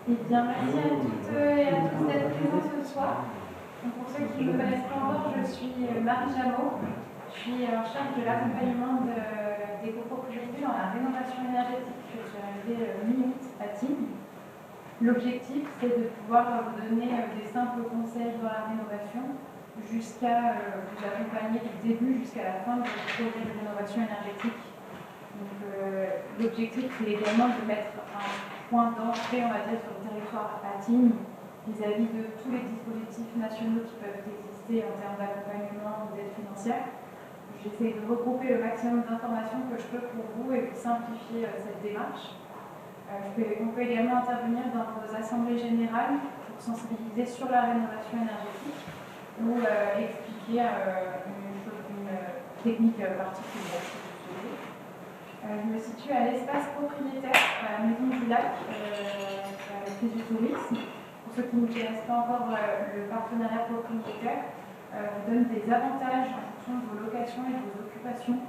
Eh bien, merci à toutes et à tous d'être présents ce soir. Donc, pour ceux qui ne me connaissent pas encore, je suis Marie Jameau. Je suis en charge de l'accompagnement des copropriétés dans la rénovation énergétique que j'ai réalisée mi-août à Tignes. L'objectif, c'est de pouvoir vous donner des simples conseils dans la rénovation jusqu'à vous accompagner du début jusqu'à la fin de votre projet de rénovation énergétique. Donc, l'objectif, c'est également de mettre un point d'entrée, on va dire, sur le territoire à Tignes vis-à-vis de tous les dispositifs nationaux qui peuvent exister en termes d'accompagnement ou d'aide financière. J'essaie de regrouper le maximum d'informations que je peux pour vous et vous simplifier cette démarche. On peut également intervenir dans vos assemblées générales pour sensibiliser sur la rénovation énergétique ou expliquer une technique particulière. Je me situe à l'espace propriétaire, à la Maison du Lac, avec du tourisme. Pour ceux qui ne connaissent pas encore le partenariat propriétaire, vous donne des avantages en fonction de vos locations et de vos occupations.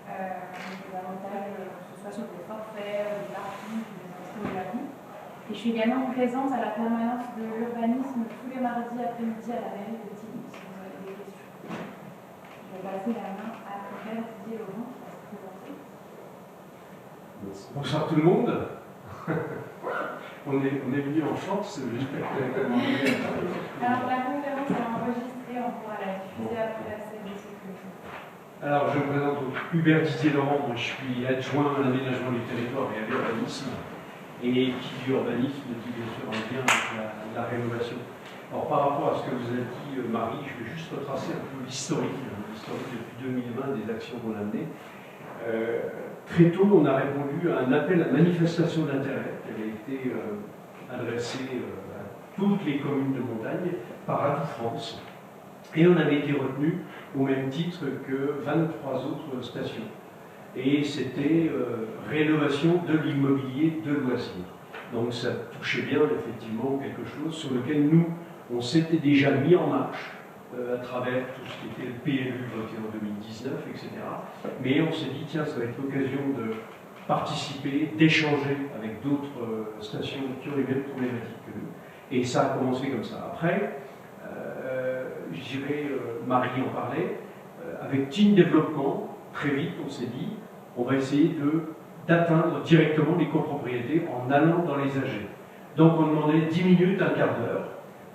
Des avantages, que ce soit sur des forfaits, des parkings, des entrées de la vie. Et je suis également présente à la permanence de l'urbanisme tous les mardis après-midi à la mairie de Tignes, si vous avez des questions. Je vais passer la main à Claire Didier Laurent qui va se présenter. Bonsoir tout le monde. on est venu en force, j'espère que vous avez demandé. Alors la conférence est enregistrée, on pourra la diffuser après la séance. Alors je me présente Hubert Didier Laurent, moi je suis adjoint à l'aménagement du territoire et à l'urbanisme. Et qui dit urbanisme dit bien sûr en lien avec la rénovation. Alors par rapport à ce que vous avez dit Marie, je vais juste retracer un peu l'historique depuis 2020 des actions qu'on a menées. Très tôt, on a répondu à un appel à manifestation d'intérêt qui avait été adressé à toutes les communes de montagne par Atout France. Et on avait été retenu au même titre que 23 autres stations. Et c'était rénovation de l'immobilier de loisirs. Donc ça touchait bien effectivement quelque chose sur lequel nous, on s'était déjà mis en marche à travers tout ce qui était le PLU voté en 2019, etc. Mais on s'est dit, tiens, ça va être l'occasion de participer, d'échanger avec d'autres stations qui ont les mêmes problématiques que nous. Et ça a commencé comme ça. Après, je dirais, Marie en parlait, avec Tignes Développement, très vite, on s'est dit, on va essayer d'atteindre directement les copropriétés en allant dans les AG. Donc on demandait 10 minutes, un quart d'heure,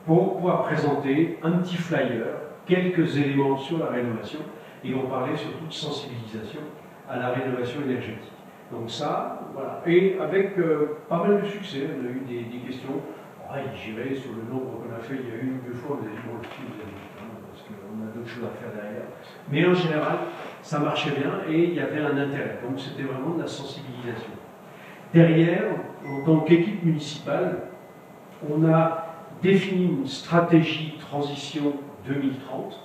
pour pouvoir présenter un petit flyer, quelques éléments sur la rénovation, et on parlait surtout de sensibilisation à la rénovation énergétique. Donc ça, voilà. Et avec pas mal de succès, on a eu des questions. J'irai sur le nombre qu'on a fait, il y a une ou deux fois, vous avez dit, bon, vous avez dit, parce qu'on a d'autres choses à faire derrière. Mais en général, ça marchait bien et il y avait un intérêt. Donc c'était vraiment de la sensibilisation. Derrière, en tant qu'équipe municipale, on a défini une stratégie transition 2030,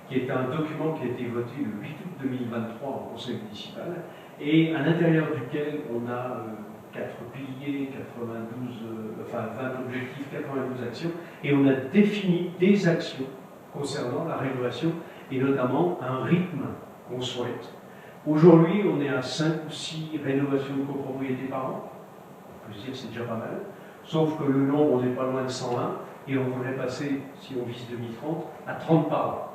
qui est un document qui a été voté le 8 août 2023 au conseil municipal, et à l'intérieur duquel on a 4 piliers, 20 objectifs, 92 actions, et on a défini des actions concernant la rénovation, et notamment un rythme qu'on souhaite. Aujourd'hui, on est à 5 ou 6 rénovations de copropriété par an. On peut se dire que c'est déjà pas mal. Sauf que le nombre, on n'est pas loin de 120, et on voudrait passer, si on vise 2030, à 30 par an.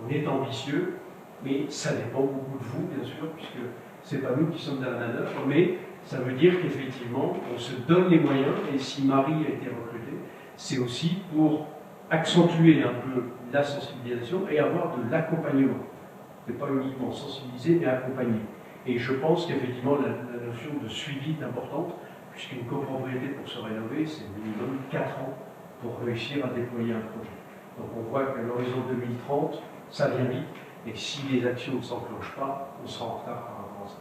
On est ambitieux, mais ça dépend beaucoup de vous, bien sûr, puisque ce n'est pas nous qui sommes dans la manœuvre, mais ça veut dire qu'effectivement, on se donne les moyens, et si Marie a été recrutée, c'est aussi pour accentuer un peu la sensibilisation et avoir de l'accompagnement. Ce n'est pas uniquement sensibiliser, mais accompagner. Et je pense qu'effectivement, la notion de suivi est importante, puisqu'une copropriété pour se rénover, c'est minimum 4 ans pour réussir à déployer un projet. Donc on voit que l'horizon 2030, ça vient vite, et si les actions ne s'enclenchent pas, on sera en retard par rapport à ça.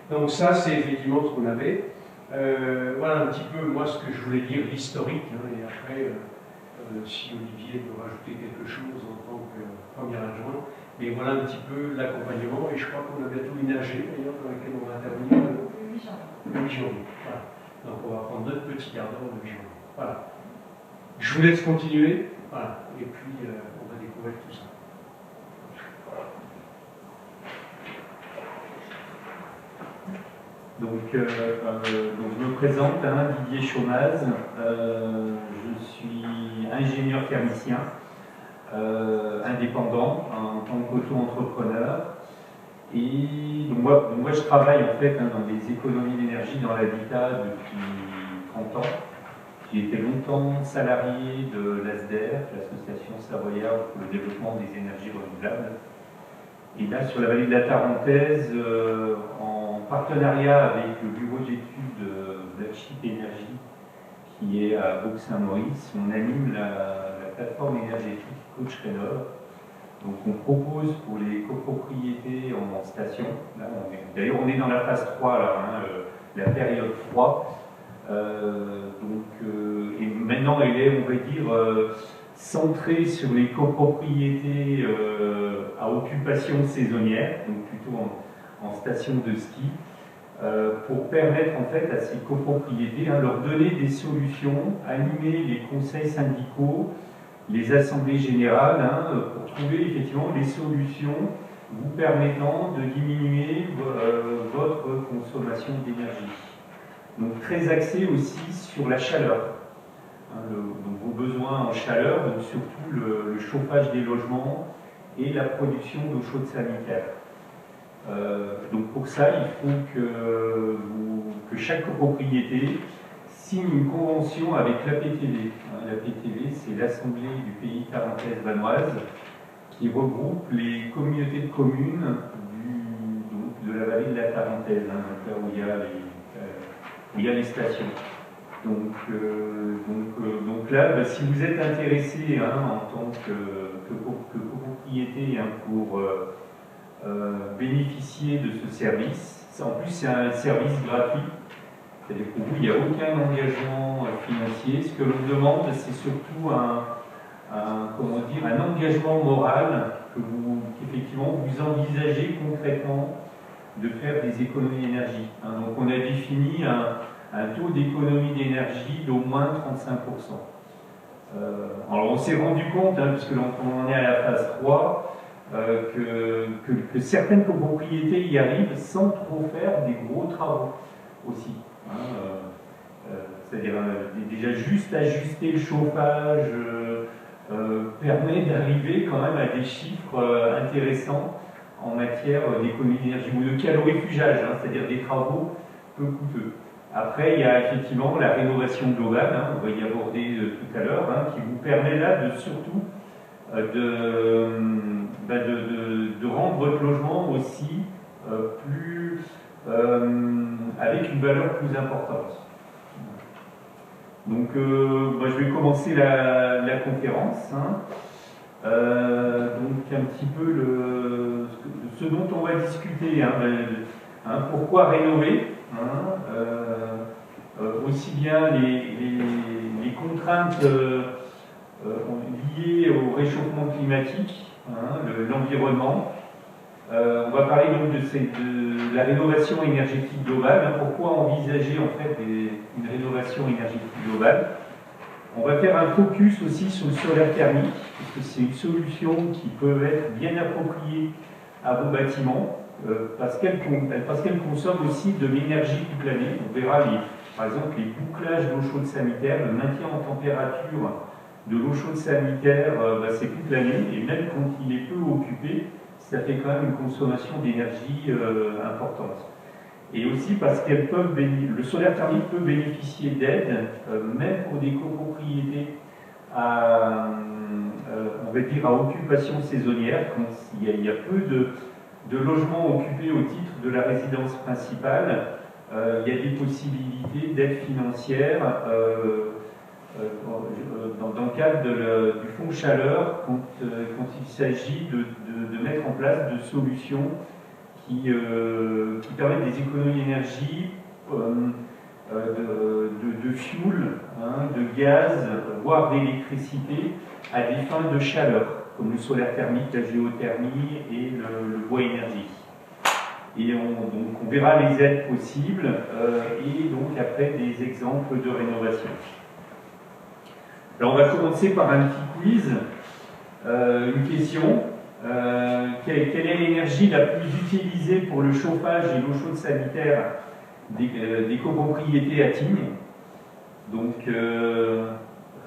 Donc ça, c'est effectivement ce qu'on avait. Voilà un petit peu, moi, ce que je voulais dire, l'historique, hein, et après, si Olivier peut rajouter quelque chose en tant que premier adjoint, mais voilà un petit peu l'accompagnement, et je crois qu'on a bientôt une AG, d'ailleurs, dans laquelle on va intervenir le 8 janvier. Voilà. Donc on va prendre notre petit quart d'heure le 8 janvier. Voilà. Je vous laisse continuer, voilà, et puis on va découvrir tout ça. Je me présente, hein, Didier Chaumaz. Je suis ingénieur thermicien, indépendant en tant qu'auto-entrepreneur. Et donc moi, je travaille en fait, hein, dans les économies d'énergie dans l'habitat depuis 30 ans. J'ai été longtemps salarié de l'ASDER, l'Association savoyarde pour le développement des énergies renouvelables. Et là, sur la vallée de la Tarentaise, en partenariat avec le bureau d'études Blackship Énergie, qui est à Bourg-Saint-Maurice, on anime la plateforme énergétique Coach Rénov'. Donc on propose pour les copropriétés en station, d'ailleurs on est dans la phase 3 là, hein, la période 3, et maintenant elle est, on va dire, centrée sur les copropriétés à occupation saisonnière, donc plutôt en station de ski, pour permettre en fait à ces copropriétés, hein, leur donner des solutions, animer les conseils syndicaux, les assemblées générales, hein, pour trouver effectivement des solutions vous permettant de diminuer votre consommation d'énergie. Donc très axé aussi sur la chaleur, hein, donc vos besoins en chaleur, donc surtout le chauffage des logements et la production d'eau chaude sanitaire. Donc pour ça, il faut que chaque copropriété signe une convention avec l'APTV. L'APTV, c'est l'Assemblée du pays Tarentaise vanoise, qui regroupe les communautés de communes de la vallée de la Tarentaise, hein, là où il y a les stations. Donc là, si vous êtes intéressé, hein, en tant que copropriété, hein, pour bénéficier de ce service, en plus c'est un service gratuit. C'est-à-dire que pour vous, il n'y a aucun engagement financier. Ce que l'on demande, c'est surtout un engagement moral qu'effectivement vous envisagez concrètement de faire des économies d'énergie. Donc on a défini un taux d'économie d'énergie d'au moins 35%. Alors on s'est rendu compte, hein, puisque on en est à la phase 3, que certaines copropriétés y arrivent sans trop faire des gros travaux aussi. C'est-à-dire déjà juste ajuster le chauffage permet d'arriver quand même à des chiffres intéressants en matière d'économie d'énergie ou de calorifugage, hein, c'est-à-dire des travaux peu coûteux. Après, il y a effectivement la rénovation globale, hein, on va y aborder tout à l'heure, hein, qui vous permet là surtout de rendre votre logement aussi avec une valeur plus importante. Donc, je vais commencer la conférence. Hein. Donc, un petit peu ce dont on va discuter. Hein, pourquoi rénover, hein, aussi bien les contraintes liées au réchauffement climatique, hein, l'environnement. On va parler donc de la rénovation énergétique globale. Hein, pourquoi envisager en fait une rénovation énergétique globale? On va faire un focus aussi sur le solaire thermique, parce que c'est une solution qui peut être bien appropriée à vos bâtiments, parce qu'elle consomme aussi de l'énergie toute l'année. On verra par exemple les bouclages d'eau chaude sanitaire, le maintien en température de l'eau chaude sanitaire, c'est toute l'année, et même quand il est peu occupé, ça fait quand même une consommation d'énergie importante. Et aussi parce le solaire thermique peut bénéficier d'aide, même pour des copropriétés on va dire à occupation saisonnière, quand il y a peu de logements occupés au titre de la résidence principale, il y a des possibilités d'aide financière dans le cadre du fonds chaleur quand il s'agit de mettre en place de solutions qui permettent des économies d'énergie, de fuel, hein, de gaz, voire d'électricité à des fins de chaleur, comme le solaire thermique, la géothermie et le bois énergie. Et on verra les aides possibles et donc après des exemples de rénovation. Alors on va commencer par un petit quiz, une question. Quelle est l'énergie la plus utilisée pour le chauffage et l'eau chaude sanitaire des copropriétés à Tignes. Donc,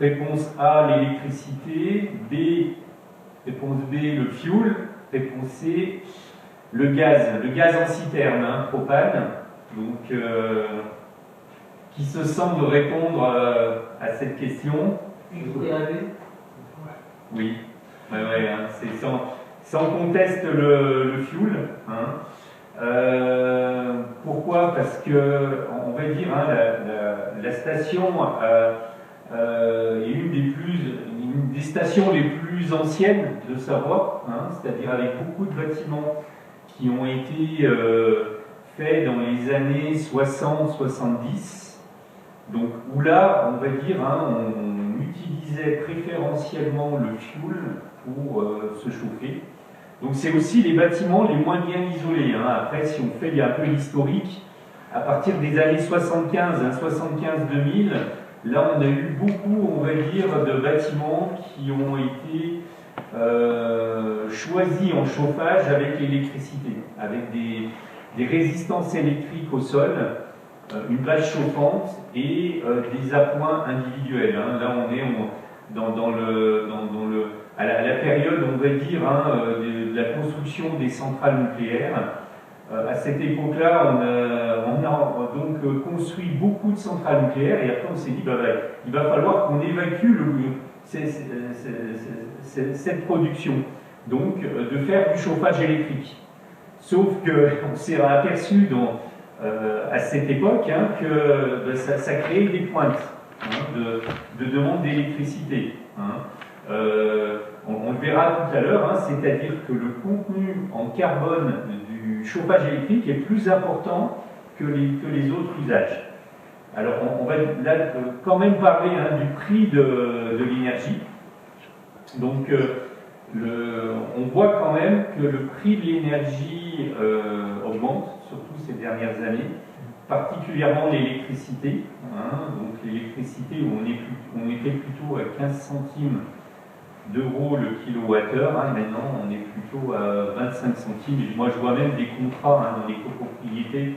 réponse A, l'électricité. Réponse B, le fuel. Réponse C, le gaz en citerne, hein, propane. Donc, qui se semble répondre à cette question? Oui, hein, c'est sans conteste le fuel. Hein. Pourquoi? Parce que, on va dire, hein, la station est une des stations les plus anciennes de Savoie, hein, c'est-à-dire avec beaucoup de bâtiments qui ont été faits dans les années 60-70. Donc, où là, on va dire, hein, on utilisait préférentiellement le fuel pour se chauffer. Donc, c'est aussi les bâtiments les moins bien isolés. Hein. Après, si on fait un peu l'historique, à partir des années 75, hein, 75-2000, là, on a eu beaucoup, on va dire, de bâtiments qui ont été choisis en chauffage avec l'électricité, avec des résistances électriques au sol, une bâche chauffante et des appoints individuels. Hein. Là, on est à la période, on va dire, hein, de la construction des centrales nucléaires. À cette époque-là, on a donc construit beaucoup de centrales nucléaires et après on s'est dit, il va falloir qu'on évacue cette production, donc de faire du chauffage électrique. Sauf qu'on s'est aperçu à cette époque, hein, que ça créait des pointes, hein, de demande d'électricité. Hein. On le verra tout à l'heure, hein, c'est-à-dire que le contenu en carbone du chauffage électrique est plus important que les autres usages. Alors on va là quand même parler, hein, du prix de l'énergie. Donc on voit quand même que le prix de l'énergie augmente, surtout ces dernières années, particulièrement l'électricité. Hein, donc l'électricité, on était plutôt à 15 centimes d'euros le kilowattheure, hein, maintenant on est plutôt à 25 centimes. Et moi je vois même des contrats, hein, dans les copropriétés,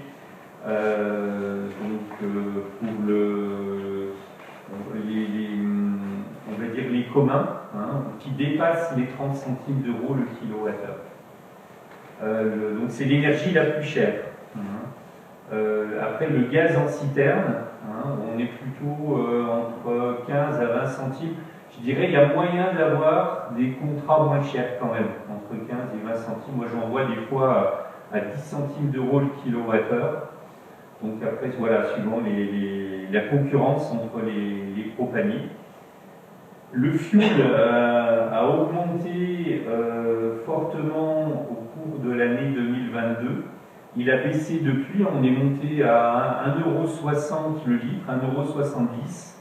on va dire les communs, hein, qui dépassent les 30 centimes d'euros le kilowattheure. Donc c'est l'énergie la plus chère. Hein. Après le gaz en citerne, hein, on est plutôt entre 15 à 20 centimes. Je dirais qu'il y a moyen d'avoir des contrats moins chers quand même, entre 15 et 20 centimes. Moi j'en vois des fois à 10 centimes d'euros le kilowattheure. Donc après, voilà, suivant la concurrence entre les propaniers. Le fuel a augmenté fortement au cours de l'année 2022. Il a baissé depuis, on est monté à 1,60 € le litre, 1,70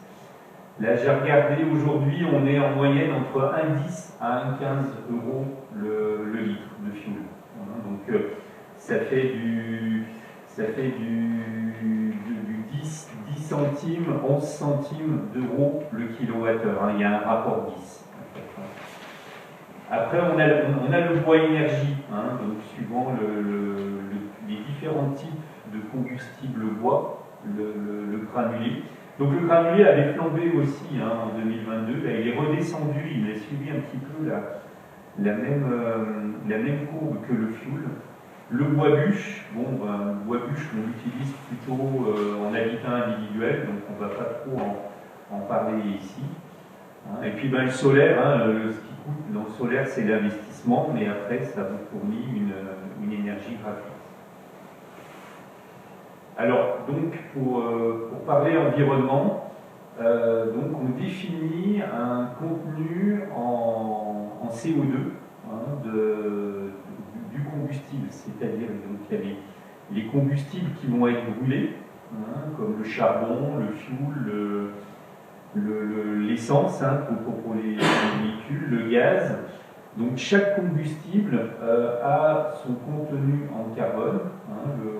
€. Là, j'ai regardé aujourd'hui, on est en moyenne entre 1,10 à 1,15 € le litre de fuel. Donc, ça fait du 10 centimes, 11 centimes d'euros le kilowattheure. Hein, il y a un rapport 10. Après, on a le bois énergie, hein, donc suivant les différents types de combustible bois, le granulé. Donc le granulé avait flambé aussi, hein, en 2022. Là, il est redescendu, il a suivi un petit peu la même courbe que le fuel. Le bois bûche, le bois bûche on l'utilise plutôt en habitat individuel, donc on ne va pas trop en parler ici. Hein. Et puis le solaire, hein, ce qui coûte dans le solaire c'est l'investissement, mais après ça vous fournit une énergie gratuite. Alors, donc, pour parler environnement, donc on définit un contenu en CO2, hein, du combustible, c'est-à-dire qu'il y a les combustibles qui vont être brûlés, hein, comme le charbon, le fioul, l'essence, hein, pour les véhicules, le gaz. Donc chaque combustible a son contenu en carbone, hein, le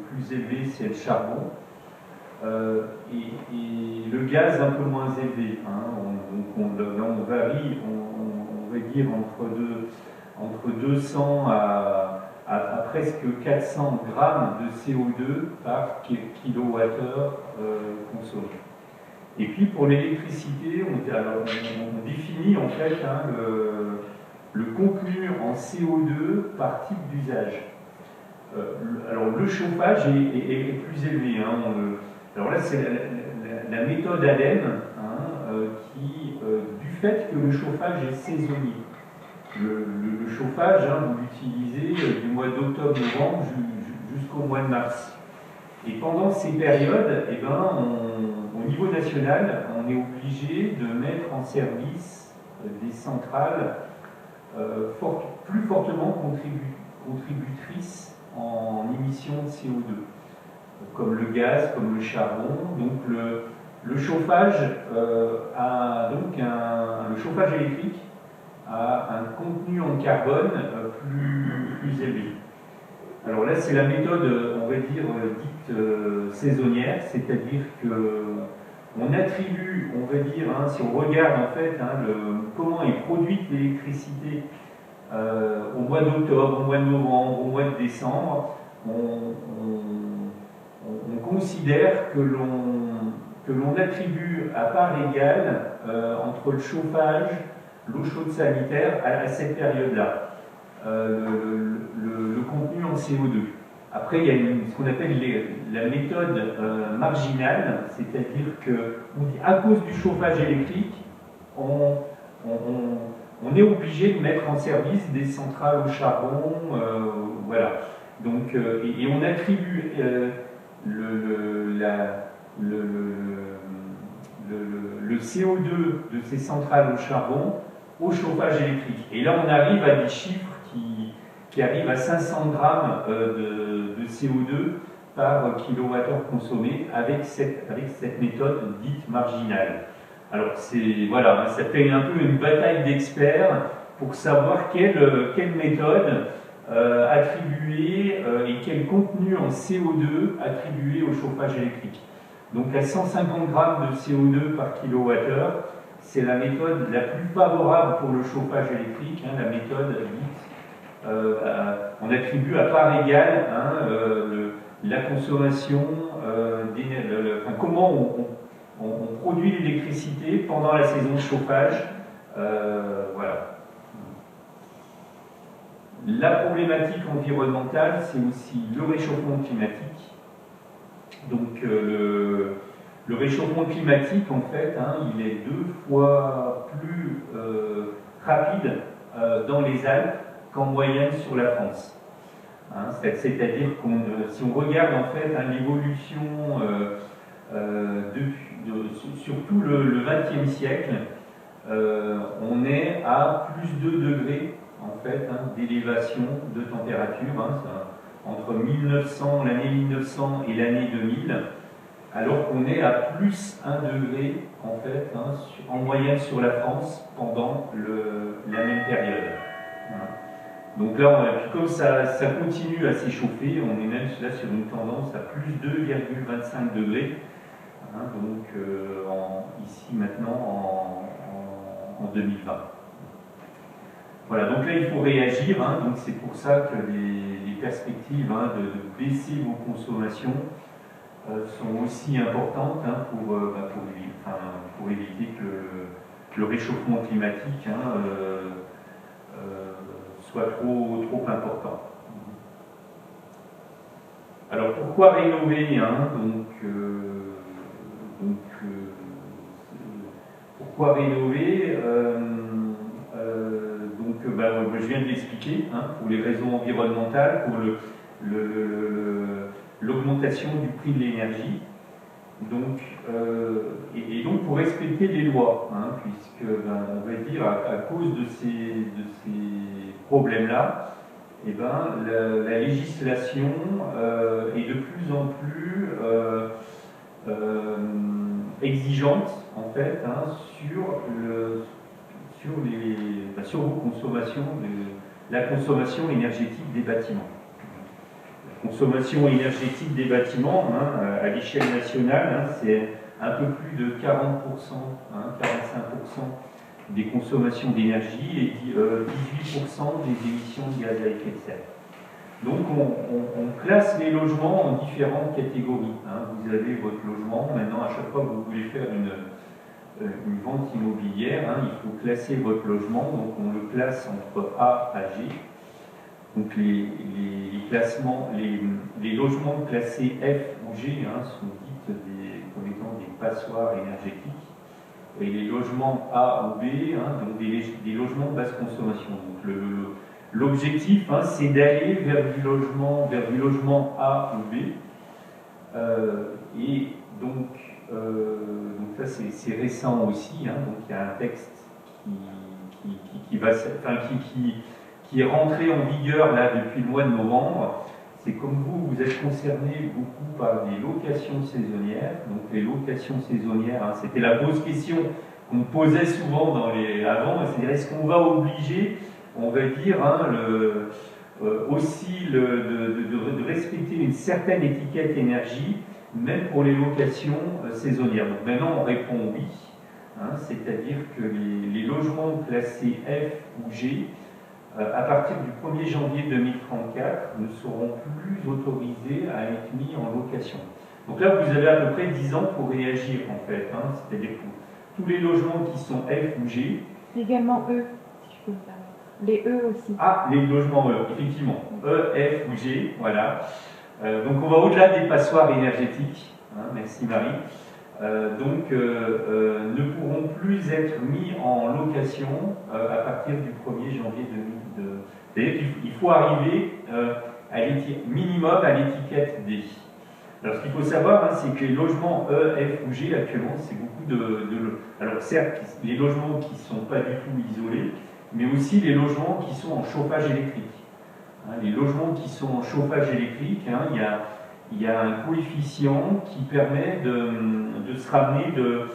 plus élevé c'est le charbon, et le gaz un peu moins élevé. Hein, on varie, on va dire entre 200 à à presque 400 grammes de CO2 par kilowattheure consommé. Et puis pour l'électricité, on définit en fait le contenu en CO2 par type d'usage. Alors le chauffage est plus élevé. Alors là, c'est la méthode ADEME qui, du fait que le chauffage est saisonnier. Le chauffage, vous l'utilisez du mois d'octobre-novembre jusqu'au mois de mars. Et pendant ces périodes, au niveau national, on est obligé de mettre en service des centrales plus fortement contributrices en émissions de CO2, comme le gaz, comme le charbon. Donc le chauffage le chauffage électrique a un contenu en carbone plus élevé. Alors là, c'est la méthode, on va dire, dite saisonnière, c'est-à-dire qu'on attribue, on va dire, si on regarde en fait comment est produite l'électricité au mois d'octobre, au mois de novembre, au mois de décembre, on considère que l'on attribue à part égale entre le chauffage, l'eau chaude sanitaire à cette période-là. Le contenu en CO2. Après, il y a ce qu'on appelle la méthode marginale, c'est-à-dire qu'on dit à cause du chauffage électrique, on est obligé de mettre en service des centrales au charbon, voilà. Donc, et on attribue le CO2 de ces centrales au charbon au chauffage électrique. Et là, on arrive à des chiffres qui arrivent à 500 grammes de CO2 par kilowattheure consommé avec cette méthode dite marginale. Alors, voilà, ça fait un peu une bataille d'experts pour savoir quelle méthode attribuer et quel contenu en CO2 attribuer au chauffage électrique. Donc, à 150 grammes de CO2 par kilowattheure, c'est la méthode la plus favorable pour le chauffage électrique, la méthode dite. On attribue à part égale la consommation, comment on produit l'électricité pendant la saison de chauffage. Voilà. La problématique environnementale, c'est aussi le réchauffement climatique. Donc le réchauffement climatique, en fait, il est 2 fois plus rapide dans les Alpes qu'en moyenne sur la France. C'est-à-dire que si on regarde en fait l'évolution surtout le XXe siècle, on est à plus 2 degrés en fait d'élévation de température entre l'année 1900 et l'année 2000, alors qu'on est à plus 1 degré en fait en moyenne sur la France pendant la même période. Donc là, comme ça continue à s'échauffer, on est même là sur une tendance à plus 2,25 degrés. Ici maintenant en 2020. Voilà, donc là il faut réagir. Donc c'est pour ça que les perspectives de baisser vos consommations sont aussi importantes pour éviter que le réchauffement climatique soit trop important. Alors pourquoi rénover pourquoi rénover je viens de l'expliquer, pour les raisons environnementales, pour l'augmentation du prix de l'énergie, donc pour respecter les lois, puisque on va dire à cause de ces problèmes-là, la législation est de plus en plus exigeante en fait sur vos consommations, la consommation énergétique des bâtiments. La consommation énergétique des bâtiments à l'échelle nationale, c'est un peu plus de 40%, 45% des consommations d'énergie et 18% des émissions de gaz à effet de serre. Donc on classe les logements en différentes catégories. Hein. Vous avez votre logement, maintenant à chaque fois que vous voulez faire une vente immobilière, hein, il faut classer votre logement, donc on le classe entre A à G. Donc les logements classés F ou G hein, sont dites comme étant des passoires énergétiques. Et les logements A ou B, hein, donc des logements de basse consommation. Donc l'objectif, hein, c'est d'aller vers du logement A ou B. Et donc ça c'est récent aussi. Hein, donc il y a un texte qui est rentré en vigueur là depuis le mois de novembre. C'est comme vous êtes concerné beaucoup par des locations saisonnières. Donc les locations saisonnières, hein, c'était la grosse question qu'on posait souvent avant, c'est-à-dire est-ce qu'on va obliger, on va dire, hein, de respecter une certaine étiquette énergie, même pour les locations saisonnières. Donc maintenant on répond oui, hein, c'est-à-dire que les logements classés F ou G, à partir du 1er janvier 2034, ne seront plus autorisés à être mis en location. Donc là, vous avez à peu près 10 ans pour réagir, en fait. Hein, c'est-à-dire que tous les logements qui sont F ou G... Également E, si je peux me permettre. Les E aussi. Ah, les logements E, effectivement. E, F ou G, voilà. Donc on va au-delà des passoires énergétiques. Hein, merci Marie. Ne pourront plus être mis en location à partir du 1er janvier 2002. C'est-à-dire qu'il faut arriver minimum à l'étiquette D. Alors ce qu'il faut savoir, hein, c'est que les logements E, F ou G actuellement, c'est beaucoup alors certes, les logements qui ne sont pas du tout isolés, mais aussi les logements qui sont en chauffage électrique. Hein, les logements qui sont en chauffage électrique, hein, il y a un coefficient qui permet de se ramener de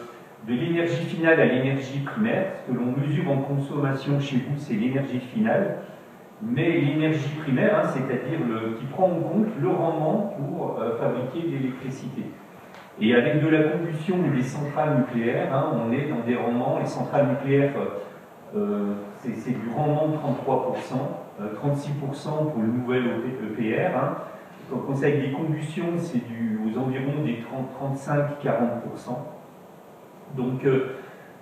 l'énergie finale à l'énergie primaire. Ce que l'on mesure en consommation chez vous, c'est l'énergie finale. Mais l'énergie primaire, hein, c'est-à-dire qui prend en compte le rendement pour fabriquer de l'électricité. Et avec de la combustion des centrales nucléaires, hein, on est dans des rendements, les centrales nucléaires, c'est du rendement de 33%, 36% pour le nouvel EPR. Hein. Quand c'est avec des combustions, c'est aux environs des 35-40%.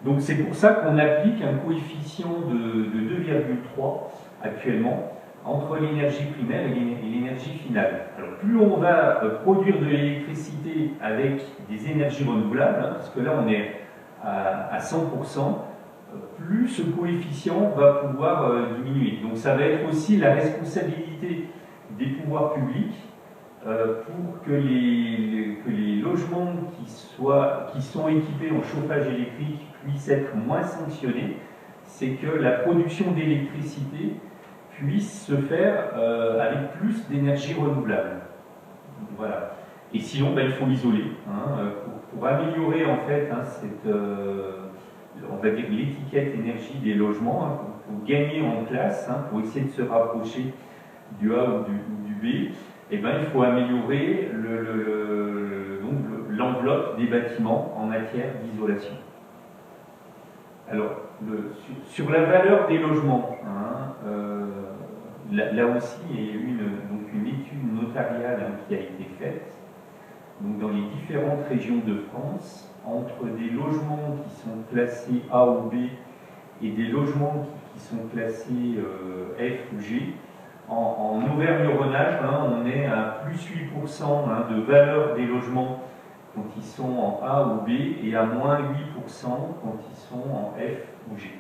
Donc c'est pour ça qu'on applique un coefficient de 2,3 actuellement entre l'énergie primaire et l'énergie finale. Alors plus on va produire de l'électricité avec des énergies renouvelables, hein, parce que là on est à 100%, plus ce coefficient va pouvoir diminuer. Donc ça va être aussi la responsabilité des pouvoirs publics pour que les logements qui sont équipés en chauffage électrique puissent être moins sanctionnés, c'est que la production d'électricité puisse se faire avec plus d'énergie renouvelable. Voilà. Et sinon, il faut l'isoler. Hein, pour améliorer en fait on va dire l'étiquette énergie des logements, hein, pour gagner en classe, hein, pour essayer de se rapprocher du A ou du B, eh ben, il faut améliorer l'enveloppe des bâtiments en matière d'isolation. Alors, sur la valeur des logements, hein, là aussi, il y a eu une étude notariale hein, qui a été faite donc, dans les différentes régions de France, entre des logements qui sont classés A ou B et des logements qui sont classés F ou G. En Auvergne-Rhône-Alpes, hein, on est à plus 8% hein, de valeur des logements quand ils sont en A ou B et à moins 8% quand ils sont en F ou G.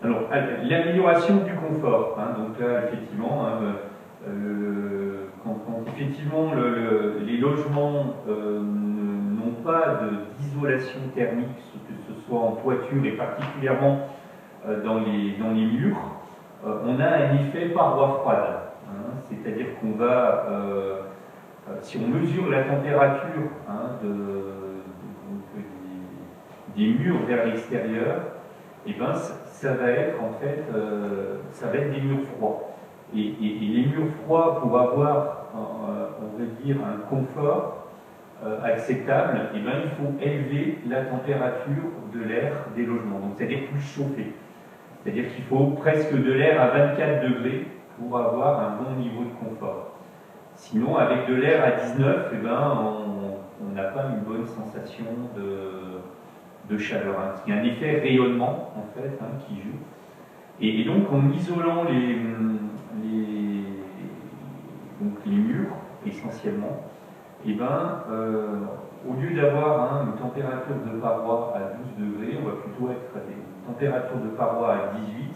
Alors, l'amélioration du confort. Hein, donc là, effectivement, hein, quand effectivement les logements n'ont pas d'isolation thermique, que ce soit en toiture et particulièrement dans les murs, on a un effet paroi froide. Hein, c'est-à-dire qu'on va, si on mesure la température hein, des murs vers l'extérieur, et ben, ça va être en fait, ça va être des murs froids. Et les murs froids, pour avoir, on va dire, un confort acceptable, et ben, il faut élever la température de l'air des logements, donc c'est-à-dire plus chauffer. C'est-à-dire qu'il faut presque de l'air à 24 degrés pour avoir un bon niveau de confort. Sinon, avec de l'air à 19, eh ben, on n'a pas une bonne sensation de chaleur. Hein. Il y a un effet rayonnement, en fait, hein, qui joue. Et donc, en isolant donc les murs, essentiellement, eh ben, au lieu d'avoir une température de paroi à 12 degrés, on va plutôt être à une température de paroi à 18.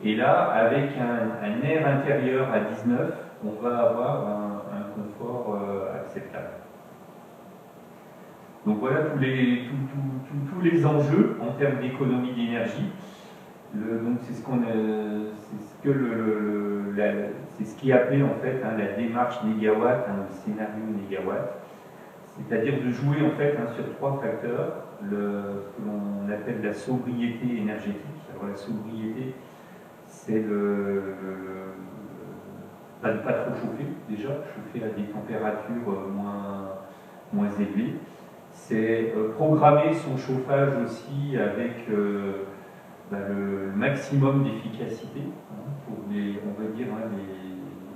Et là, avec un air intérieur à 19, on va avoir un confort acceptable. Donc voilà tous les enjeux en termes d'économie d'énergie. Donc c'est ce qui est appelé en fait la démarche négawatt, le scénario négawatt. C'est-à-dire de jouer en fait sur 3 facteurs, ce que l'on appelle la sobriété énergétique. Alors la sobriété, c'est pas trop chauffer déjà, chauffer à des températures moins élevées. C'est programmer son chauffage aussi avec le maximum d'efficacité pour on va dire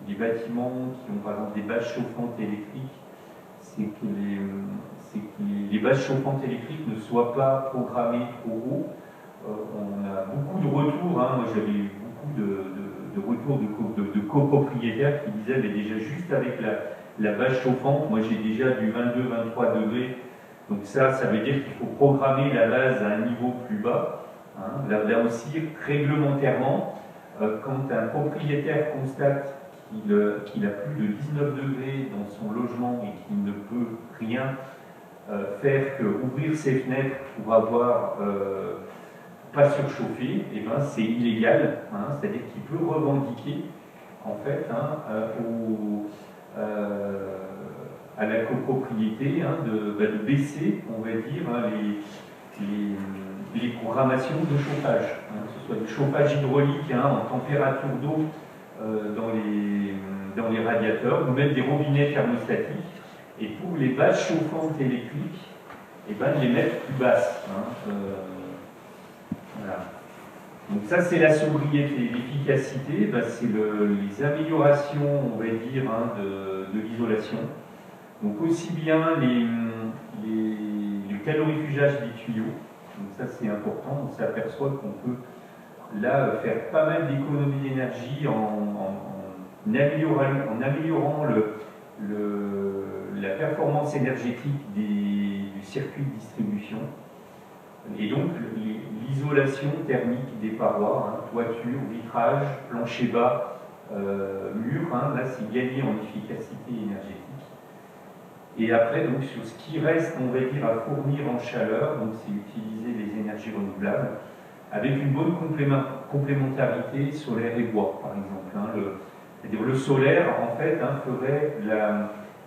les bâtiments qui ont par exemple des bases chauffantes électriques. C'est que les bases chauffantes électriques ne soient pas programmées trop haut. On a beaucoup de retours, moi j'avais eu beaucoup de retours de copropriétaires qui disaient mais déjà juste avec la base chauffante, moi j'ai déjà du 22-23 degrés, donc ça veut dire qu'il faut programmer la base à un niveau plus bas. Hein. Là aussi, réglementairement, quand un propriétaire constate qu'il a plus de 19 degrés dans son logement et qu'il ne peut rien faire que ouvrir ses fenêtres pour avoir pas surchauffé, et ben c'est illégal, c'est-à-dire qu'il peut revendiquer en fait à la copropriété de baisser, on va dire, les programmations de chauffage, que ce soit du chauffage hydraulique en température d'eau dans les radiateurs, ou mettre des robinets thermostatiques, et pour les bases chauffantes électriques, et ben, les mettre plus basses. Voilà. Donc ça c'est la sobriété. L'efficacité, c'est les améliorations, on va dire, de l'isolation. Donc aussi bien le calorifugage des tuyaux, donc ça c'est important, on s'aperçoit qu'on peut là faire pas mal d'économies d'énergie en améliorant la performance énergétique du circuit de distribution. Et donc l'isolation thermique des parois, toiture, vitrage, plancher bas, mur, là c'est gagné en efficacité énergétique. Et après, donc, sur ce qui reste, on va dire, à fournir en chaleur, donc c'est utiliser les énergies renouvelables, avec une bonne complémentarité solaire et bois, par exemple. C'est-à-dire le solaire, en fait, ferait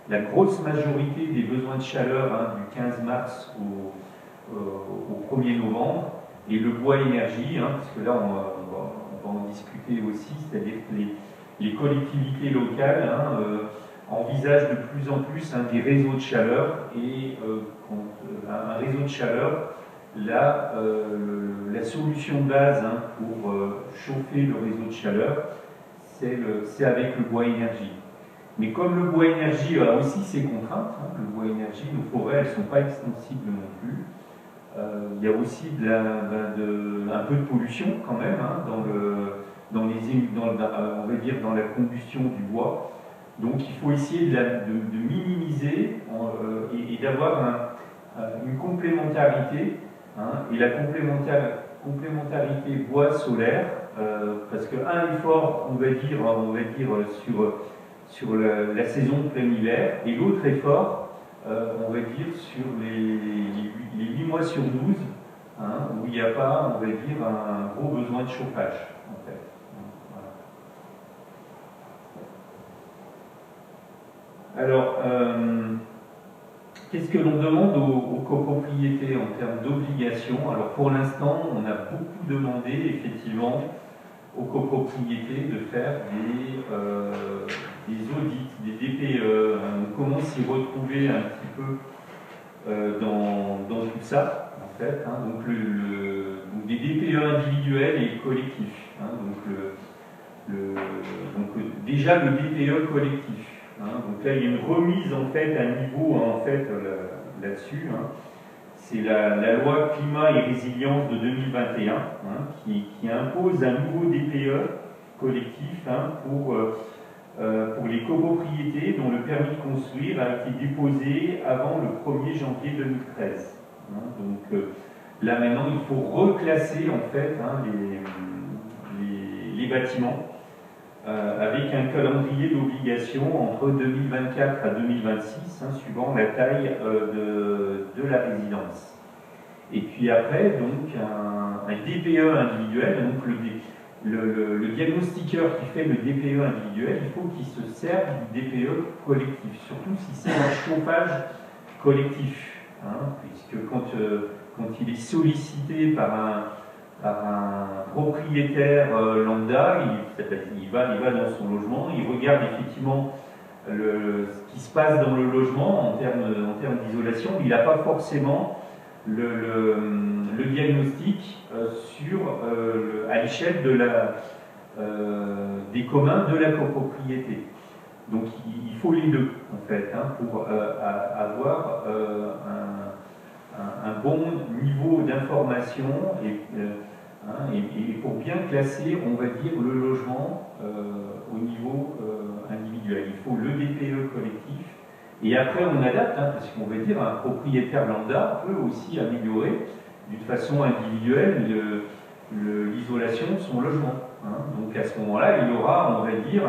la grosse majorité des besoins de chaleur du 15 mars au 1er novembre, et le bois énergie, parce que là, on va en discuter aussi, c'est-à-dire que les collectivités locales envisagent de plus en plus des réseaux de chaleur, et un réseau de chaleur, là, la solution de base pour chauffer le réseau de chaleur, c'est avec le bois énergie. Mais comme le bois énergie a aussi ses contraintes, le bois énergie, nos forêts, elles ne sont pas extensibles non plus. Il y a aussi un peu de pollution quand même on va dire dans la combustion du bois. Donc il faut essayer de minimiser et d'avoir une complémentarité, et la complémentarité bois solaire, parce qu'un effort, on va dire sur la saison de plein hiver, et l'autre effort, on va dire sur les 8 mois sur 12, où il n'y a pas, on va dire, un gros besoin de chauffage, en fait. Voilà. Alors, qu'est-ce que l'on demande aux copropriétés en termes d'obligations? Alors, pour l'instant, on a beaucoup demandé, effectivement, aux copropriétés de faire des audits, des DPE. Comment s'y retrouver un petit peu dans tout ça, en fait. Donc des DPE individuels et collectifs. Hein, déjà le DPE collectif. Hein, donc là, il y a une remise en fait à niveau en fait là-dessus. Hein. C'est la loi climat et résilience de 2021 hein, qui impose un nouveau DPE collectif hein, pour les copropriétés dont le permis de construire a été déposé avant le 1er janvier 2013. Hein, donc là maintenant, il faut reclasser en fait hein, les bâtiments avec un calendrier d'obligation entre 2024 à 2026, hein, suivant la taille de la résidence. Et puis après, donc, un DPE individuel, donc le diagnostiqueur qui fait le DPE individuel, il faut qu'il se serve du DPE collectif, surtout si c'est un chauffage collectif, hein, puisque quand il est sollicité par un propriétaire lambda, il va dans son logement, il regarde effectivement ce qui se passe dans le logement en termes d'isolation, il n'a pas forcément le diagnostic à l'échelle des communs de la copropriété. Donc il faut les deux en fait hein, pour avoir un bon niveau d'information et pour bien classer, on va dire, le logement au niveau individuel. Il faut le DPE collectif et après on adapte, hein, parce qu'on va dire un propriétaire lambda peut aussi améliorer d'une façon individuelle l'isolation de son logement. Hein. Donc à ce moment-là, il aura, on va dire,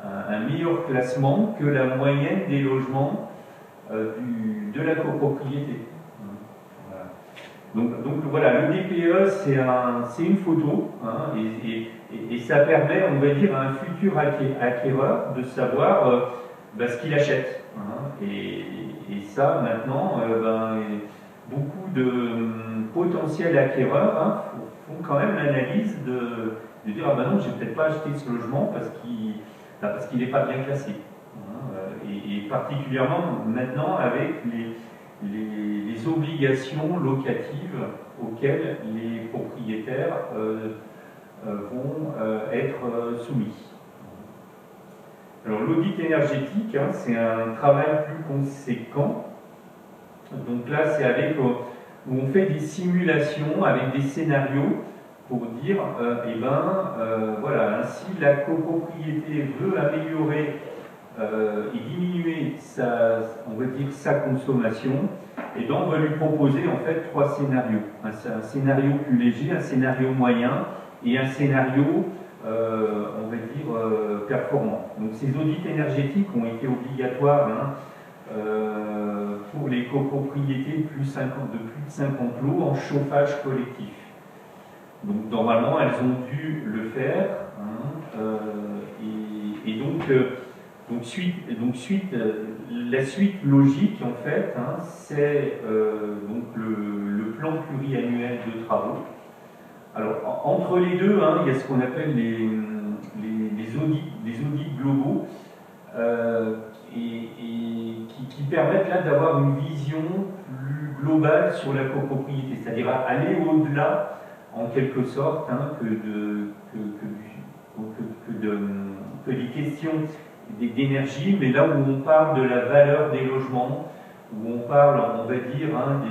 un meilleur classement que la moyenne des logements de la copropriété. Donc voilà, le DPE c'est une photo hein, et ça permet, on va dire, à un futur acquéreur de savoir ce qu'il achète. Hein, et ça maintenant, beaucoup de potentiels acquéreurs hein, font quand même l'analyse de dire ah ben non, j'ai peut-être pas acheté ce logement parce qu'il n'est pas bien classé. Hein, et particulièrement maintenant avec les obligations locatives auxquelles les propriétaires vont être soumis. Alors l'audit énergétique, hein, c'est un travail plus conséquent. Donc là, c'est où on fait des simulations avec des scénarios pour dire, voilà, si la copropriété veut améliorer et diminuer sa consommation, et donc on va lui proposer en fait 3 scénarios. Un scénario plus léger, un scénario moyen et un scénario, on va dire, performant. Donc ces audits énergétiques ont été obligatoires hein, pour les copropriétés de plus de 50 lots en chauffage collectif. Donc normalement elles ont dû le faire hein, et la suite logique en fait, hein, c'est donc le plan pluriannuel de travaux. Alors entre les deux, hein, il y a ce qu'on appelle les audits globaux qui permettent là d'avoir une vision plus globale sur la copropriété, c'est-à-dire aller au-delà en quelque sorte hein, que des questions d'énergie, mais là où on parle de la valeur des logements, où on parle, on va dire, hein,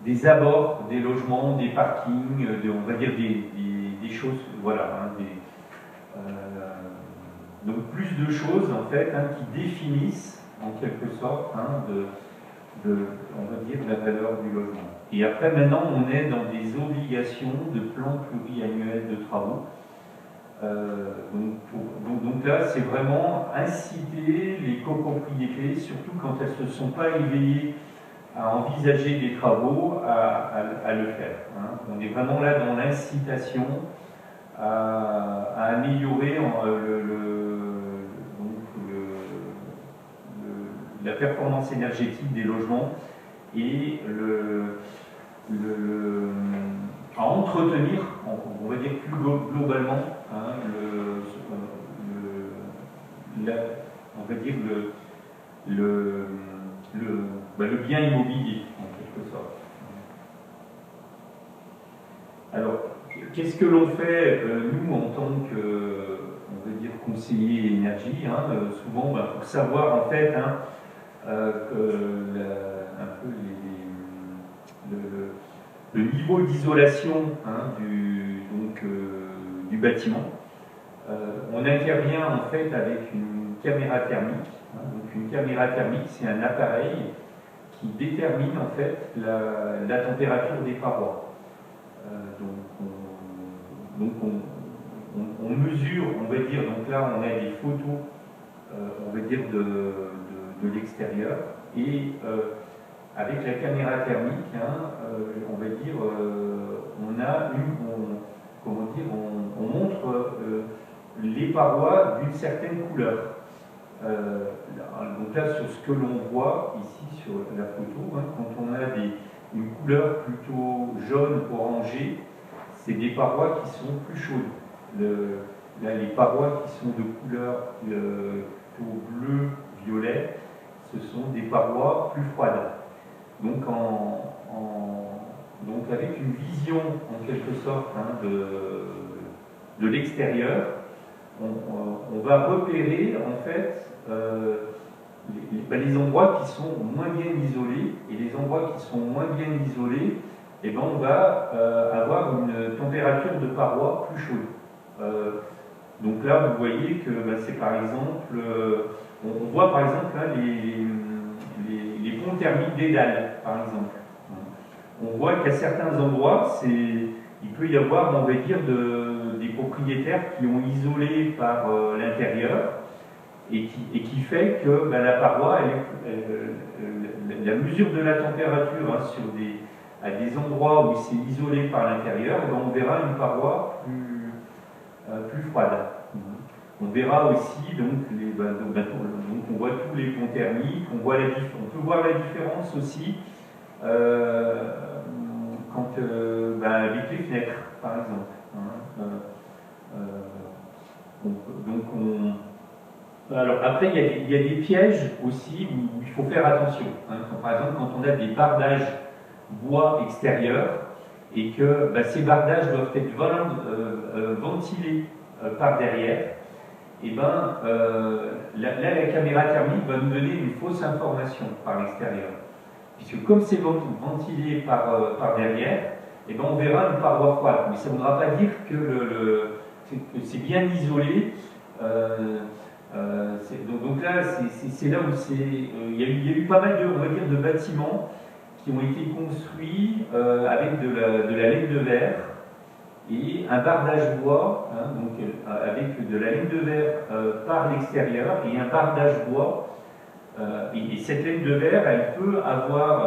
des abords des logements, des parkings, on va dire des choses, voilà. Hein, donc plus de choses en fait hein, qui définissent en quelque sorte hein, on va dire la valeur du logement. Et après maintenant on est dans des obligations de plan pluriannuel de travaux. Donc là, c'est vraiment inciter les copropriétés, surtout quand elles ne se sont pas éveillées à envisager des travaux, à le faire. Hein. On est vraiment là dans l'incitation à améliorer la performance énergétique des logements et à entretenir, on va dire plus globalement, hein, on va dire le bien immobilier, en quelque sorte. qu'est-ce que l'on fait, nous, en tant que, on va dire, conseiller énergie, hein, souvent, pour savoir, en fait, hein, que un peu le niveau d'isolation, hein, du bâtiment, on intervient, en fait, avec une caméra thermique. Hein. Donc, une caméra thermique, c'est un appareil qui détermine, en fait, la température des parois. On mesure, on va dire, donc là on a des photos, on va dire, de l'extérieur, et avec la caméra thermique, hein, on va dire, comment dire, on montre les parois d'une certaine couleur. Donc là, sur ce que l'on voit ici sur la photo, hein, quand on a une couleur plutôt jaune orangée, c'est des parois qui sont plus chaudes. Là, les parois qui sont de couleur plutôt bleu-violet, ce sont des parois plus froides. Donc, donc avec une vision en quelque sorte, hein, de l'extérieur, on va repérer en fait les endroits qui sont moins bien isolés, et les endroits qui sont moins bien isolés, eh ben, on va avoir une température de paroi plus chaude. Donc là, vous voyez que c'est par exemple, on voit par exemple là, les ponts thermiques des dalles, par exemple. On voit qu'à certains endroits, il peut y avoir, on va dire, des propriétaires qui ont isolé par l'intérieur, et qui fait que la paroi, la mesure de la température, hein, à des endroits où c'est isolé par l'intérieur, on verra une paroi plus froide. On verra aussi, donc, on voit tous les ponts thermiques, on peut voir la différence aussi avec les fenêtres, par exemple. Alors après, il y a des pièges aussi où il faut faire attention. Hein. Par exemple, quand on a des bardages bois extérieurs et que ces bardages doivent être ventilés par derrière, et la caméra thermique va nous donner une fausse information par l'extérieur. Puisque comme c'est ventilé par derrière, on verra une paroi froide. Mais ça ne voudra pas dire que c'est bien isolé. Donc là, c'est là où il y a eu pas mal de bâtiments qui ont été construits avec de la laine de verre et un bardage bois, hein, avec de la laine de verre par l'extérieur et un bardage bois. Et cette laine de verre, elle peut avoir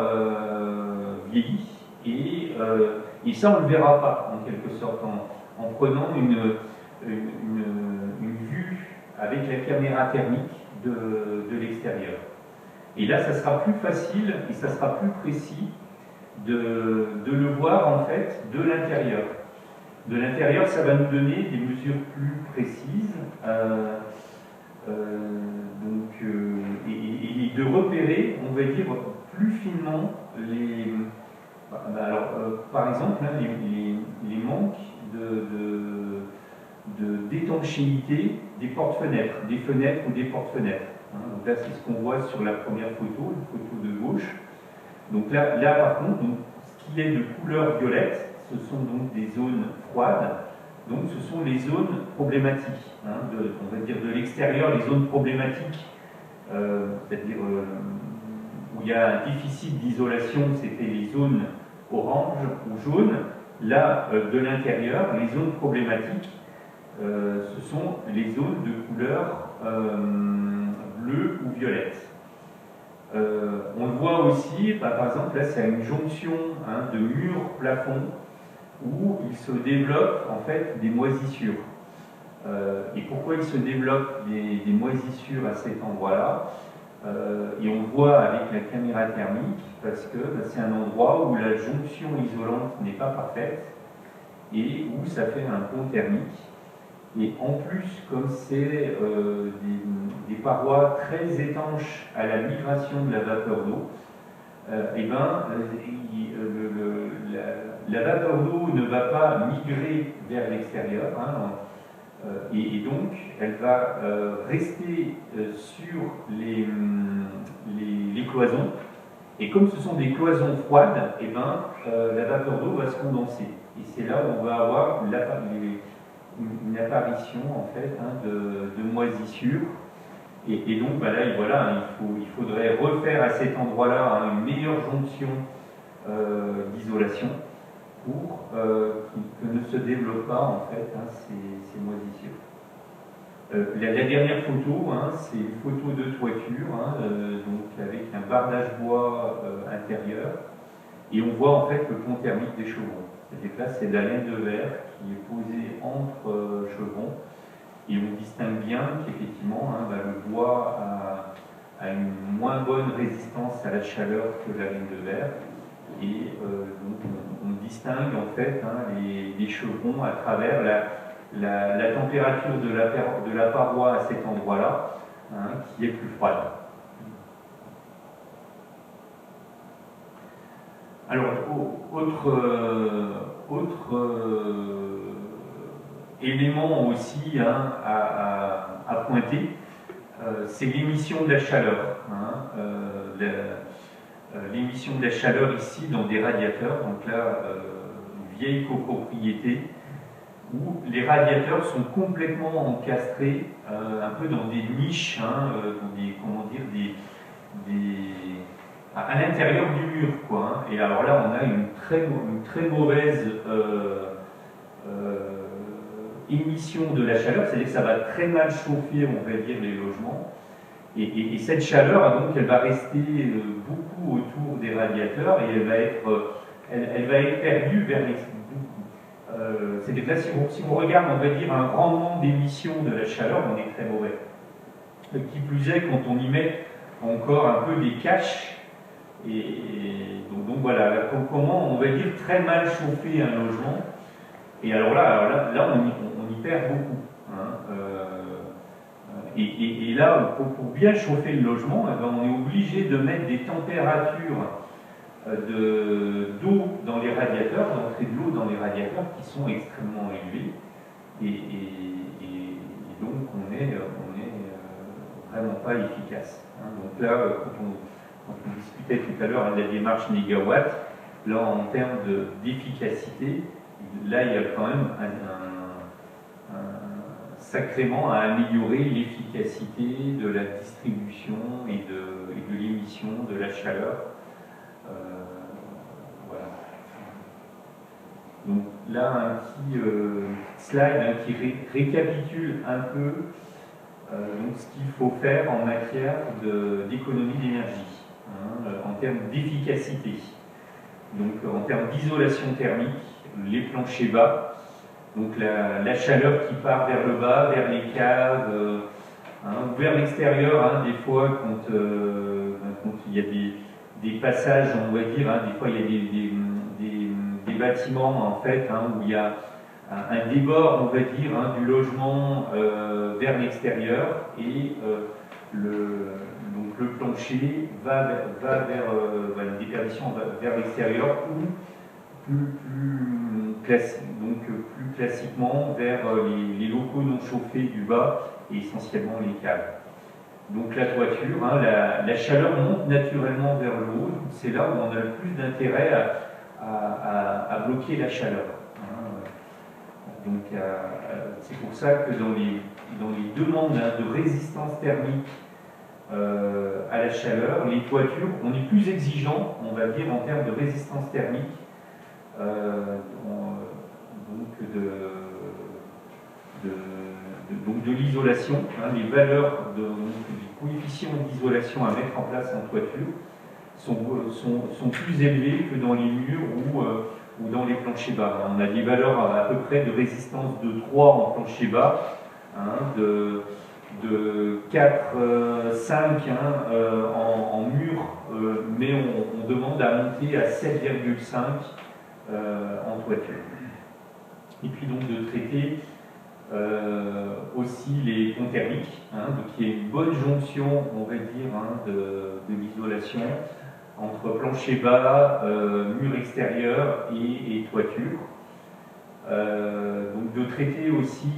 vieilli, et ça on ne le verra pas en quelque sorte en prenant une vue avec la caméra thermique de l'extérieur. Et là, ça sera plus facile et ça sera plus précis de le voir en fait de l'intérieur. De l'intérieur, ça va nous donner des mesures plus précises et de repérer, on va dire, plus finement par exemple, hein, les manques d'étanchéité des portes-fenêtres, des fenêtres ou des portes-fenêtres. Hein. Donc là, c'est ce qu'on voit sur la première photo, la photo de gauche. Donc là par contre, ce qui est de couleur violette, ce sont donc des zones froides. Donc ce sont les zones problématiques. Hein, on va dire de l'extérieur, les zones problématiques, c'est-à-dire où il y a un déficit d'isolation, c'était les zones orange ou jaune. Là, de l'intérieur, les zones problématiques, ce sont les zones de couleur bleue ou violette. On le voit aussi, par exemple, là c'est une jonction, hein, de mur-plafond où il se développe en fait des moisissures. Et pourquoi il se développe des moisissures à cet endroit-là? Et on le voit avec la caméra thermique parce que c'est un endroit où la jonction isolante n'est pas parfaite et où ça fait un pont thermique. Et en plus, comme c'est des parois très étanches à la migration de la vapeur d'eau, la vapeur d'eau ne va pas migrer vers l'extérieur, hein, et donc elle va rester sur les cloisons. Et comme ce sont des cloisons froides, la vapeur d'eau va se condenser. Et c'est là où on va avoir une apparition en fait, hein, de moisissures. Et donc là, voilà, il faudrait refaire à cet endroit-là, hein, une meilleure jonction d'isolation pour que ne se développent pas en fait, hein, ces moisissures. La dernière photo, hein, c'est une photo de toiture, hein, donc avec un bardage bois intérieur, et on voit en fait le pont thermique des chevrons. C'est-à-dire que là, c'est de la laine de verre qui est posée entre chevrons, et on distingue bien qu'effectivement, hein, le bois a une moins bonne résistance à la chaleur que la laine de verre, et donc on distingue en fait, hein, les chevrons à travers la température de la paroi à cet endroit-là, hein, qui est plus froide. Alors, autre élément aussi, hein, à pointer, c'est l'émission de la chaleur. Hein, l'émission de la chaleur ici dans des radiateurs, donc là, une vieille copropriété, où les radiateurs sont complètement encastrés un peu dans des niches, hein, dans des, comment dire, à l'intérieur du mur, quoi, hein. Et alors là, on a une très mauvaise émission de la chaleur, c'est-à-dire que ça va très mal chauffer, on va dire, les logements. Et cette chaleur, donc, elle va rester beaucoup autour des radiateurs et elle va être perdue vers les... c'est-à-dire que là, si on regarde, on va dire, un rendement d'émission de la chaleur, on est très mauvais. Qui plus est, quand on y met encore un peu des caches, et donc voilà, comment on va dire très mal chauffer un logement. Et alors là on y perd beaucoup. Hein, et là, pour bien chauffer le logement, on est obligé de mettre des températures d'eau dans les radiateurs, d'entrée de l'eau dans les radiateurs qui sont extrêmement élevées. Et donc on est vraiment pas efficace. Hein. Donc là, quand on discutait tout à l'heure de la démarche mégawatt, là en termes d'efficacité, là il y a quand même sacrément à améliorer l'efficacité de la distribution et de l'émission de la chaleur. Voilà. Donc là un petit slide, hein, qui récapitule un peu donc ce qu'il faut faire en matière d'économie d'énergie. Hein, en termes d'efficacité, donc en termes d'isolation thermique, les planchers bas, donc la chaleur qui part vers le bas, vers les caves, hein, ou vers l'extérieur, hein, des fois quand il y a des passages, on va dire, hein, des fois il y a des bâtiments en fait, hein, où il y a un débord, on va dire, hein, du logement vers l'extérieur, et donc le plancher va vers la déperdition vers l'extérieur, ou plus classiquement vers les locaux non chauffés du bas, et essentiellement les caves. Donc la toiture, hein, la chaleur monte naturellement vers le haut, c'est là où on a le plus d'intérêt à bloquer la chaleur. Donc c'est pour ça que dans les demandes, hein, de résistance thermique à la chaleur, les toitures, on est plus exigeant, on va dire, en termes de résistance thermique, donc de l'isolation, hein, les valeurs du coefficient d'isolation à mettre en place en toiture sont plus élevées que dans les murs ou dans les planchers bas. On a des valeurs à peu près de résistance de 3 en plancher bas, hein, de 4, 5 hein, en mur, mais on demande à monter à 7,5 en toiture. Et puis donc de traiter aussi les ponts thermiques, hein, donc il y a une bonne jonction, on va dire, hein, de l'isolation entre plancher bas, mur extérieur et toiture. Donc de traiter aussi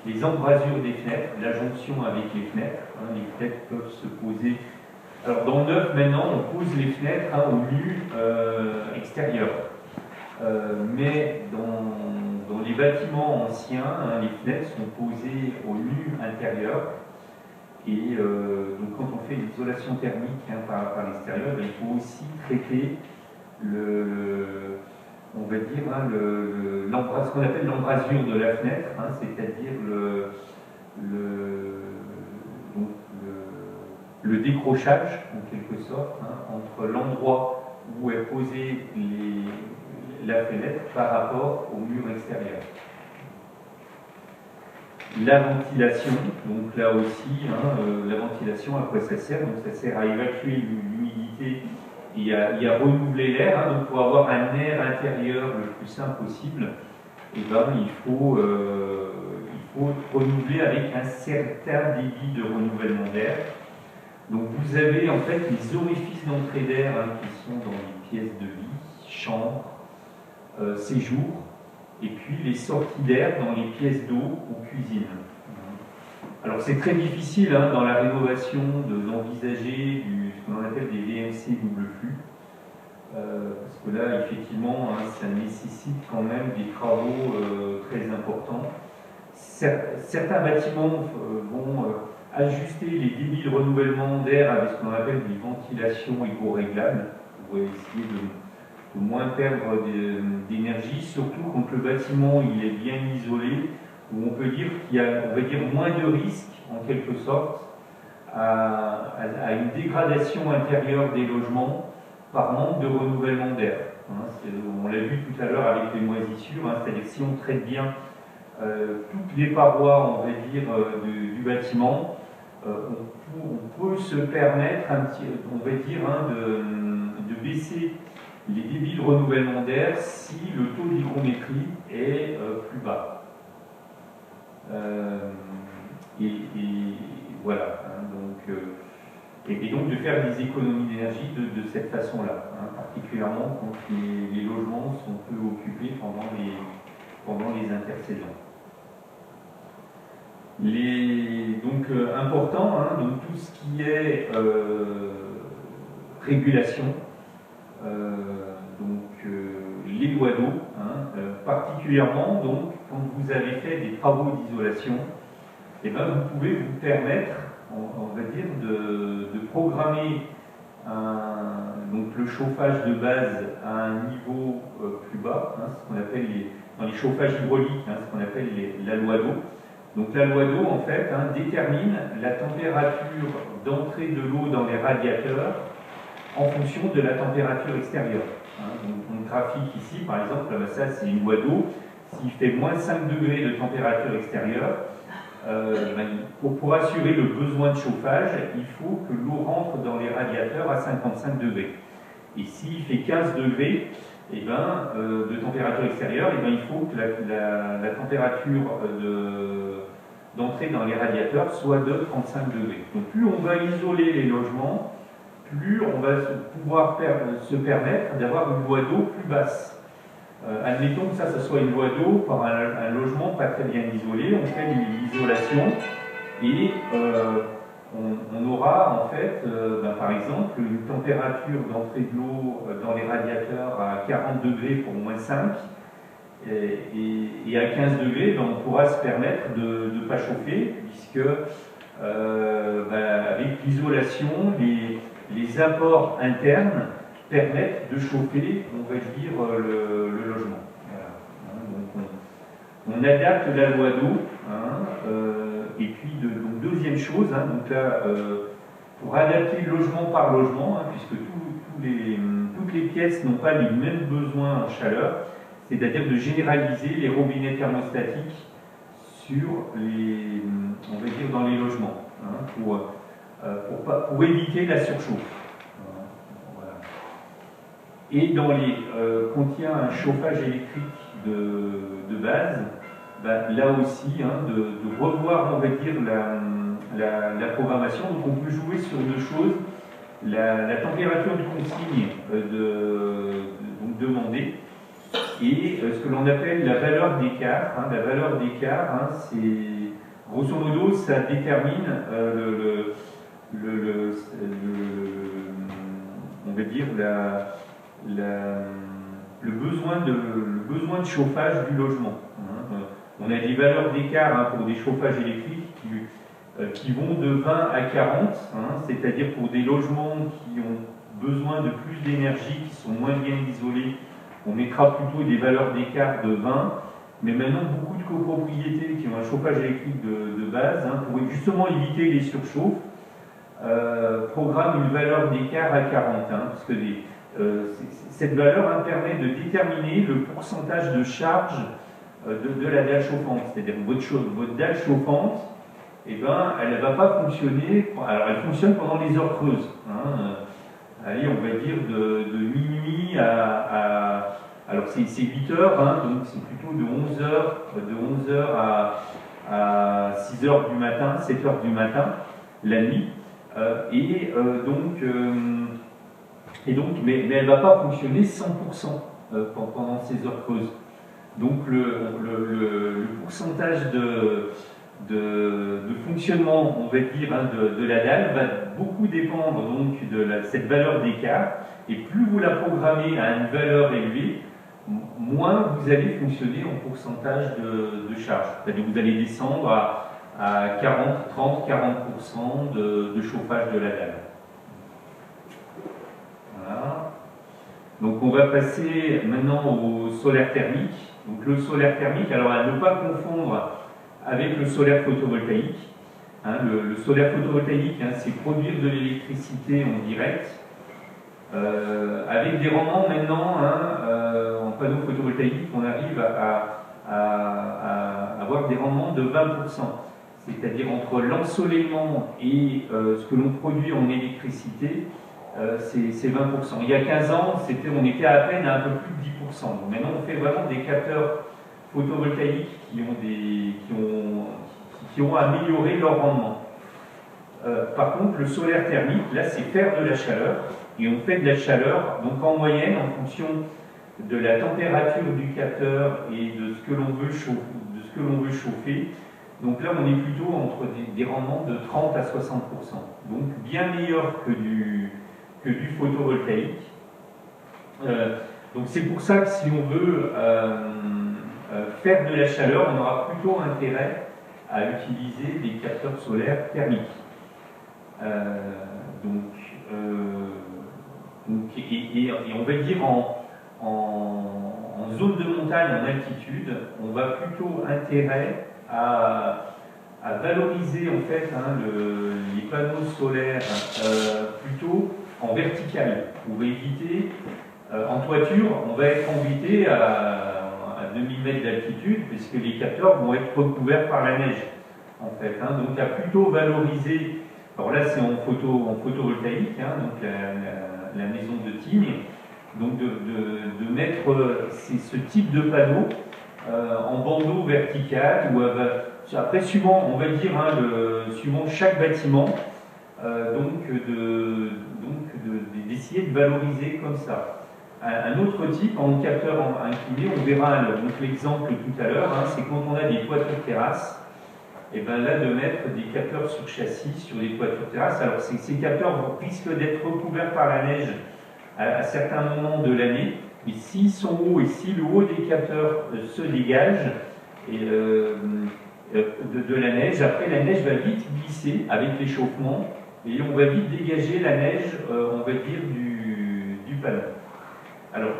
les embrasures des fenêtres, la jonction avec les fenêtres. Hein, les fenêtres peuvent se poser. Alors dans le neuf maintenant, on pose les fenêtres au nu extérieur. Mais dans les bâtiments anciens, les fenêtres sont posées au nu intérieur. Et donc quand on fait l'isolation thermique par l'extérieur, il faut aussi traiter on va dire, ce qu'on appelle l'embrasure de la fenêtre, c'est-à-dire le décrochage, en quelque sorte, entre l'endroit où est posée la fenêtre par rapport au mur extérieur. La ventilation, donc là aussi, la ventilation, à quoi ça sert? Donc ça sert à évacuer l'humidité et à renouveler l'air. Donc pour avoir un air intérieur le plus sain possible, il faut renouveler avec un certain débit de renouvellement d'air. Donc vous avez en fait les orifices d'entrée d'air qui sont dans les pièces de lit, chambres, séjour, et puis les sorties d'air dans les pièces d'eau ou cuisine. Alors c'est très difficile dans la rénovation d'envisager ce qu'on appelle des VMC double flux, parce que là effectivement ça nécessite quand même des travaux très importants. Certains bâtiments vont ajuster les débits de renouvellement d'air avec ce qu'on appelle des ventilations éco-réglables pour essayer de moins perdre d'énergie, surtout quand le bâtiment il est bien isolé, où on peut dire qu'il y a moins de risques, en quelque sorte, à une dégradation intérieure des logements par manque de renouvellement d'air. On l'a vu tout à l'heure avec les moisissures, c'est-à-dire si on traite bien toutes les parois, on va dire, du bâtiment, on peut se permettre, on va dire, de baisser les débits de renouvellement d'air si le taux d'hygrométrie est plus bas. Et voilà. Et donc de faire des économies d'énergie de cette façon-là, particulièrement quand les logements sont peu occupés pendant les intersaisons. Donc important, donc tout ce qui est régulation, les lois d'eau, particulièrement donc quand vous avez fait des travaux d'isolation, vous pouvez vous permettre, on va dire, de programmer donc le chauffage de base à un niveau plus bas, ce qu'on appelle dans les chauffages hydrauliques, ce qu'on appelle la loi d'eau. Donc la loi d'eau, en fait, détermine la température d'entrée de l'eau dans les radiateurs en fonction de la température extérieure. Donc on trafique ici, par exemple, ça c'est une loi d'eau. S'il fait moins 5 degrés de température extérieure, pour assurer le besoin de chauffage, il faut que l'eau rentre dans les radiateurs à 55 degrés. Et s'il fait 15 degrés de température extérieure, il faut que la température d'entrée dans les radiateurs soit de 35 degrés. Donc plus on va isoler les logements, plus on va pouvoir se permettre d'avoir une loi d'eau plus basse. Admettons que ça soit une loi d'eau par un logement pas très bien isolé, on fait l'isolation et on aura en fait, par exemple, une température d'entrée de l'eau dans les radiateurs à 40 degrés pour moins 5 et à 15 degrés, on pourra se permettre de ne pas chauffer puisque avec l'isolation, les apports internes permettent de chauffer, on va dire, le logement. Voilà. Donc on adapte la loi d'eau, et puis donc deuxième chose, donc là, pour adapter logement par logement, puisque toutes les pièces n'ont pas les mêmes besoins en chaleur, c'est-à-dire de généraliser les robinets thermostatiques sur on va dire dans les logements, pour éviter la surchauffe. Et quand il y a un chauffage électrique de base, là aussi, de revoir, on va dire, la programmation. Donc on peut jouer sur deux choses. la température de consigne donc demandée et ce que l'on appelle la valeur d'écart. La valeur d'écart, c'est grosso modo, ça détermine on va dire le besoin de chauffage du logement. On a des valeurs d'écart pour des chauffages électriques qui vont de 20 à 40, c'est-à-dire pour des logements qui ont besoin de plus d'énergie, qui sont moins bien isolés, on mettra plutôt des valeurs d'écart de 20. Mais maintenant, beaucoup de copropriétés qui ont un chauffage électrique de base, pour justement éviter les surchauffes, programment une valeur d'écart à 40, parce que cette valeur permet de déterminer le pourcentage de charge de la dalle chauffante. C'est-à-dire votre dalle chauffante, elle ne va pas fonctionner, alors elle fonctionne pendant les heures creuses. Allez, on va dire de minuit à alors c'est 8 heures, donc c'est plutôt de 11 heures à 6 heures du matin, 7 heures du matin, la nuit. Mais elle ne va pas fonctionner 100% pendant ces heures creuses. Donc le pourcentage de fonctionnement, on va dire, de la dalle va beaucoup dépendre donc de cette valeur d'écart. Et plus vous la programmez à une valeur élevée, moins vous allez fonctionner en pourcentage de charge. C'est-à-dire que vous allez descendre à 30-40% de chauffage de la dalle. Voilà. Donc on va passer maintenant au solaire thermique. Donc le solaire thermique, alors à ne pas confondre avec le solaire photovoltaïque. Le solaire photovoltaïque, c'est produire de l'électricité en direct. Avec des rendements maintenant, en panneaux photovoltaïques, on arrive à avoir des rendements de 20%. C'est-à-dire entre l'ensoleillement et ce que l'on produit en électricité, c'est 20%. Il y a 15 ans, on était à peine à un peu plus de 10%. Donc maintenant, on fait vraiment des capteurs photovoltaïques qui ont amélioré leur rendement. Par contre, le solaire thermique, là, c'est faire de la chaleur. Et on fait de la chaleur, donc en moyenne, en fonction de la température du capteur et de ce que l'on veut chauffer. Donc là, on est plutôt entre des rendements de 30 à 60%. Donc bien meilleur que du photovoltaïque. Donc c'est pour ça que si on veut faire de la chaleur, on aura plutôt intérêt à utiliser des capteurs solaires thermiques. Et on va dire en zone de montagne, en altitude, on va plutôt intérêt à valoriser en fait les panneaux solaires plutôt en vertical pour éviter en toiture, on va être embêté à 2000 mètres d'altitude puisque les capteurs vont être recouverts par la neige en fait. Donc à plutôt valoriser, alors là c'est en photovoltaïque, donc la maison de Tignes, donc de mettre ce type de panneau en bandeau vertical ou après suivant, on va dire, suivant chaque bâtiment, d'essayer de valoriser comme ça. Un autre type, en capteur incliné, on verra l'exemple tout à l'heure, c'est quand on a des toitures terrasses, et bien là de mettre des capteurs sur châssis sur des toitures terrasses. Alors ces capteurs risquent d'être recouverts par la neige à certains moments de l'année, mais s'ils sont hauts et si le haut des capteurs se dégage de la neige, après la neige va vite glisser avec l'échauffement et on va vite dégager la neige, on va dire, du panneau. Alors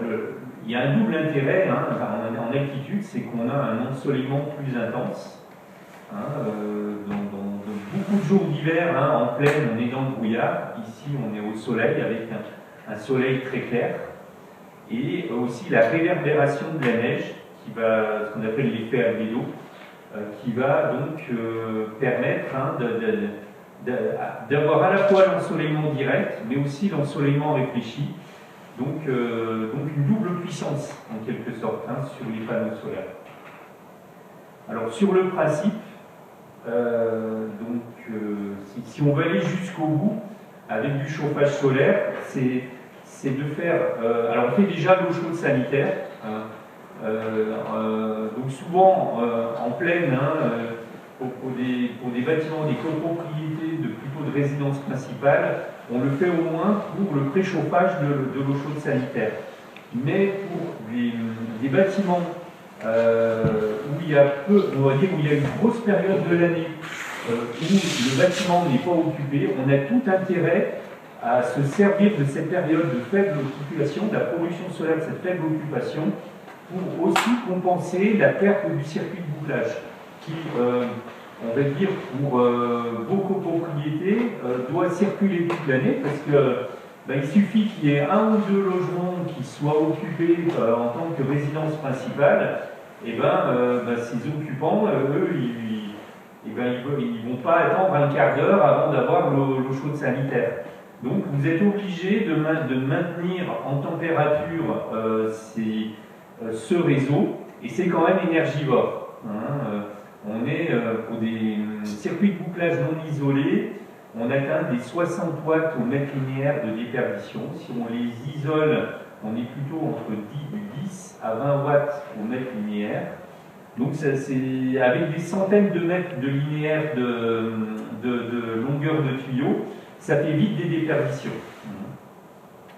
il y a un double intérêt en altitude, c'est qu'on a un ensoleillement plus intense. Dans beaucoup de jours d'hiver, en plaine, on est dans le brouillard. Ici, on est au soleil avec un soleil très clair. Et aussi la réverbération de la neige, ce qu'on appelle l'effet albédo, qui va donc permettre d'avoir à la fois l'ensoleillement direct, mais aussi l'ensoleillement réfléchi. Donc une double puissance, en quelque sorte, sur les panneaux solaires. Alors, sur le principe, si on veut aller jusqu'au bout, avec du chauffage solaire, c'est de faire... alors on fait déjà l'eau chaude sanitaire, hein, donc souvent en plaine, hein, pour des bâtiments, des copropriétés plutôt de résidence principale, on le fait au moins pour le préchauffage de l'eau chaude sanitaire. Mais pour des bâtiments où il y a on va dire où il y a une grosse période de l'année où le bâtiment n'est pas occupé, on a tout intérêt à se servir de cette période de faible occupation, de la production solaire de cette faible occupation, pour aussi compenser la perte du circuit de bouclage, qui, on va dire, pour vos copropriétés, doit circuler toute l'année, parce que il suffit qu'il y ait un ou deux logements qui soient occupés en tant que résidence principale, et ces occupants, eux, ils ne vont pas attendre un quart d'heure avant d'avoir l'eau chaude sanitaire. Donc vous êtes obligé de maintenir en température ce réseau, et c'est quand même énergivore. Hein. On est pour des circuits de bouclage non isolés, on atteint des 60 watts au mètre linéaire de déperdition. Si on les isole, on est plutôt entre 10 à 20 watts au mètre linéaire. Donc c'est avec des centaines de mètres de linéaire de longueur de tuyau, ça fait vite des déperditions.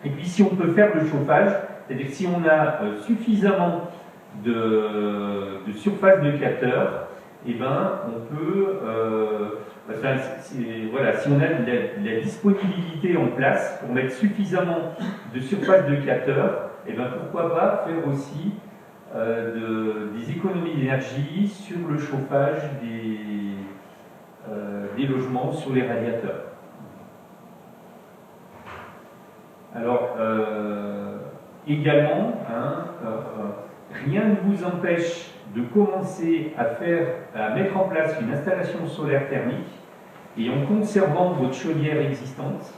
Et puis si on peut faire le chauffage, c'est-à-dire que si on a suffisamment de surface de capteur, on peut, si on a la disponibilité en place pour mettre suffisamment de surface de capteur, pourquoi pas faire aussi des économies d'énergie sur le chauffage des logements sur les radiateurs. Alors, également, rien ne vous empêche de commencer à mettre en place une installation solaire thermique et en conservant votre chaudière existante.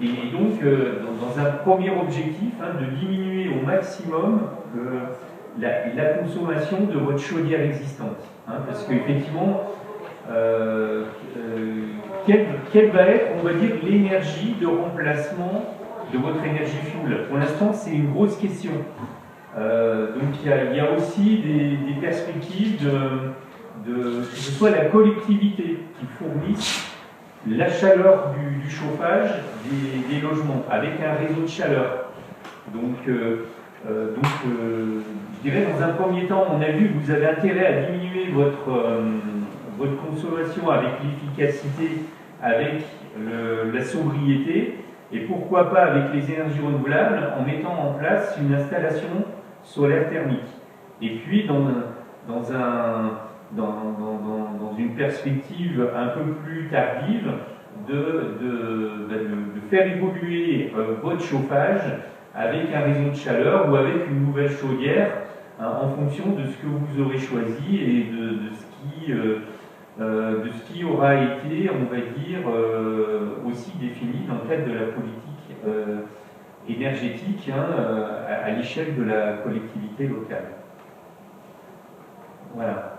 Et donc, dans un premier objectif, de diminuer au maximum la consommation de votre chaudière existante. Parce qu'effectivement, quelle va être, on va dire, l'énergie de remplacement de votre énergie fuel? Pour l'instant, c'est une grosse question. Donc il y a aussi des perspectives que ce soit la collectivité qui fournisse la chaleur du chauffage des logements avec un réseau de chaleur. Donc je dirais dans un premier temps, on a vu que vous avez intérêt à diminuer votre consommation avec l'efficacité, avec la sobriété, et pourquoi pas avec les énergies renouvelables en mettant en place une installation solaire thermique. Et puis dans une perspective un peu plus tardive, de faire évoluer votre chauffage avec un réseau de chaleur ou avec une nouvelle chaudière en fonction de ce que vous aurez choisi et de ce qui aura été, on va dire, aussi défini dans le cadre de la politique énergétique à l'échelle de la collectivité locale. Voilà.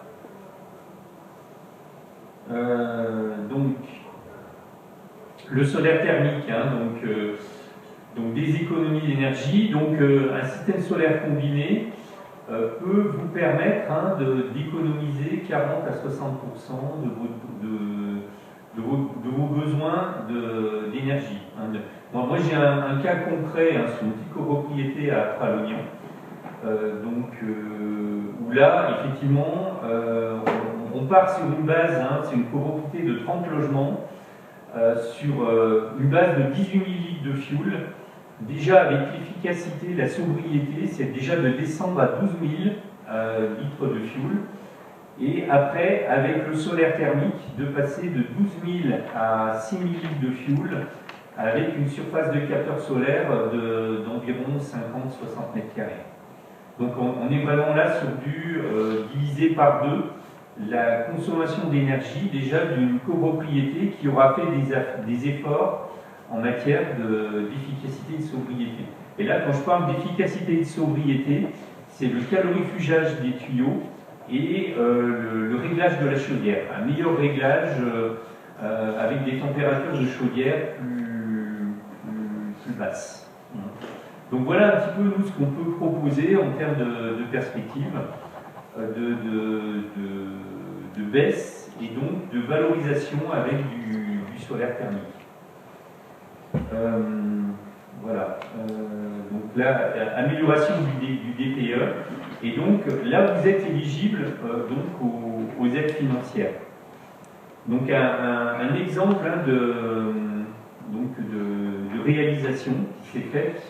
Donc, le solaire thermique, donc des économies d'énergie, donc un système solaire combiné peut vous permettre d'économiser 40 à 60% de vos besoins d'énergie. Moi j'ai un cas concret sur une petite copropriété à Pralognan, où là, effectivement, on part sur une base, c'est une copropriété de 30 logements, sur une base de 18 000 litres de fuel. Déjà avec l'efficacité, la sobriété, c'est déjà de descendre à 12 000 litres de fuel. Et après, avec le solaire thermique, de passer de 12 000 à 6 000 litres de fuel, avec une surface de capteur solaire d'environ 50-60 mètres carrés. Donc on est vraiment là sur du divisé par deux la consommation d'énergie déjà d'une copropriété qui aura fait des efforts en matière d'efficacité et de sobriété. Et là, quand je parle d'efficacité et de sobriété, c'est le calorifugage des tuyaux et le réglage de la chaudière. Un meilleur réglage avec des températures de chaudière plus basses. Donc voilà un petit peu nous ce qu'on peut proposer en termes de perspective, de baisse et donc de valorisation avec du solaire thermique. Voilà. Donc là, amélioration du DPE. Et donc là, vous êtes éligible donc aux aides financières. Donc un exemple hein, de réalisation qui s'est faite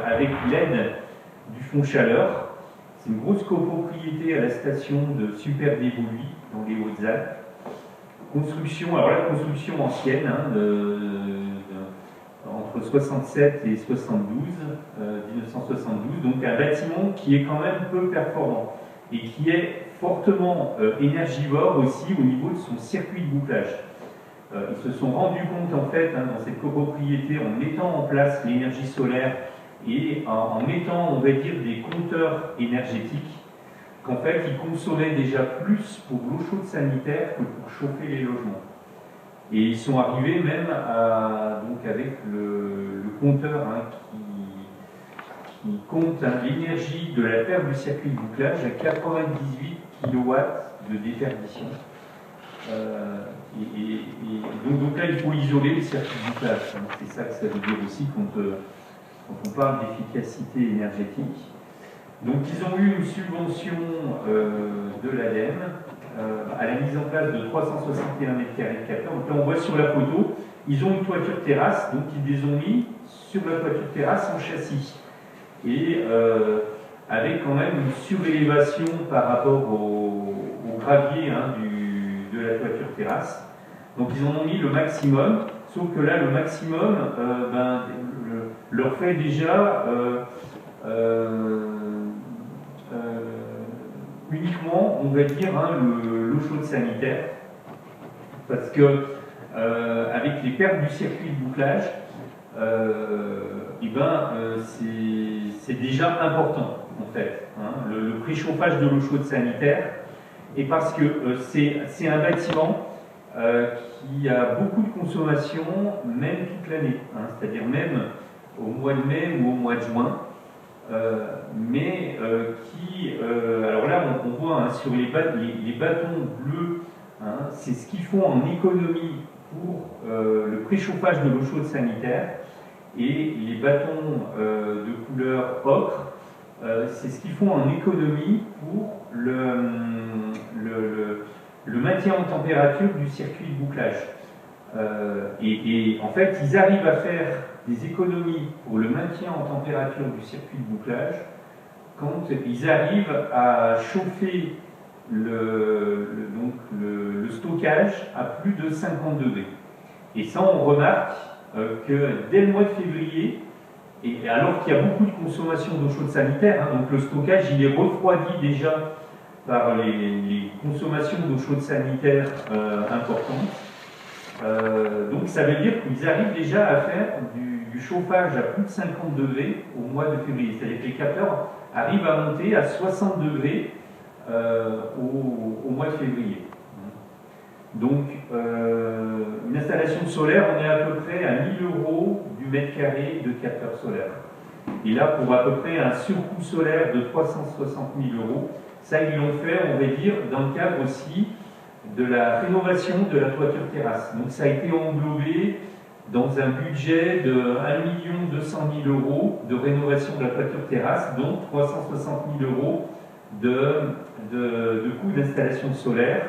avec l'aide du Fonds Chaleur. C'est une grosse copropriété à la station de Super-Dévoluy dans les Hautes-Alpes. Construction, alors la construction ancienne, hein, entre 67 et 72, 1972, donc un bâtiment qui est quand même peu performant et qui est fortement énergivore aussi au niveau de son circuit de bouclage. Ils se sont rendus compte en fait hein, dans cette copropriété en mettant en place l'énergie solaire et en mettant, on va dire, des compteurs énergétiques, qu'en fait ils consommaient déjà plus pour l'eau chaude sanitaire que pour chauffer les logements. Et ils sont arrivés même à, donc avec le compteur hein, qui compte hein, l'énergie de la perte du circuit de bouclage à 98 kW de déperdition. Donc là, il faut isoler le circuit de bouclage. Hein. C'est ça que ça veut dire aussi quand on parle d'efficacité énergétique. Donc ils ont eu une subvention de l'ADEME à la mise en place de 361 m² de capteurs. Donc là on voit sur la photo, ils ont une toiture terrasse, donc ils les ont mis sur la toiture terrasse en châssis. Et avec quand même une surélévation par rapport au gravier hein, de la toiture terrasse. Donc ils en ont mis le maximum, sauf que là le maximum leur fait déjà uniquement, on va dire, hein, l'eau chaude sanitaire, parce que avec les pertes du circuit de bouclage, c'est déjà important en fait, hein, le préchauffage de l'eau chaude sanitaire, et parce que c'est un bâtiment qui a beaucoup de consommation, même toute l'année, hein, c'est-à-dire même au mois de mai ou au mois de juin. Alors là on voit hein, sur les bâtons bleus, hein, c'est ce qu'ils font en économie pour le préchauffage de l'eau chaude sanitaire, et les bâtons de couleur ocre, c'est ce qu'ils font en économie pour le maintien en température du circuit de bouclage. Et en fait ils arrivent à faire des économies pour le maintien en température du circuit de bouclage quand ils arrivent à chauffer le stockage à plus de 50 degrés. Et ça, on remarque que dès le mois de février, et alors qu'il y a beaucoup de consommation d'eau chaude sanitaire, hein, donc le stockage il est refroidi déjà par les consommations d'eau chaude sanitaire importantes. Donc ça veut dire qu'ils arrivent déjà à faire du chauffage à plus de 50 degrés au mois de février. C'est-à-dire que les capteurs arrivent à monter à 60 degrés au mois de février. Donc une installation solaire, on est à peu près à 1000 € du mètre carré de capteurs solaires. Et là, pour à peu près un surcoût solaire de 360 000 €, ça ils l'ont fait, on va dire, dans le cadre aussi de la rénovation de la toiture terrasse. Donc ça a été englobé dans un budget de 1 200 000 € de rénovation de la toiture terrasse, dont 360 000 € de coûts d'installation solaire.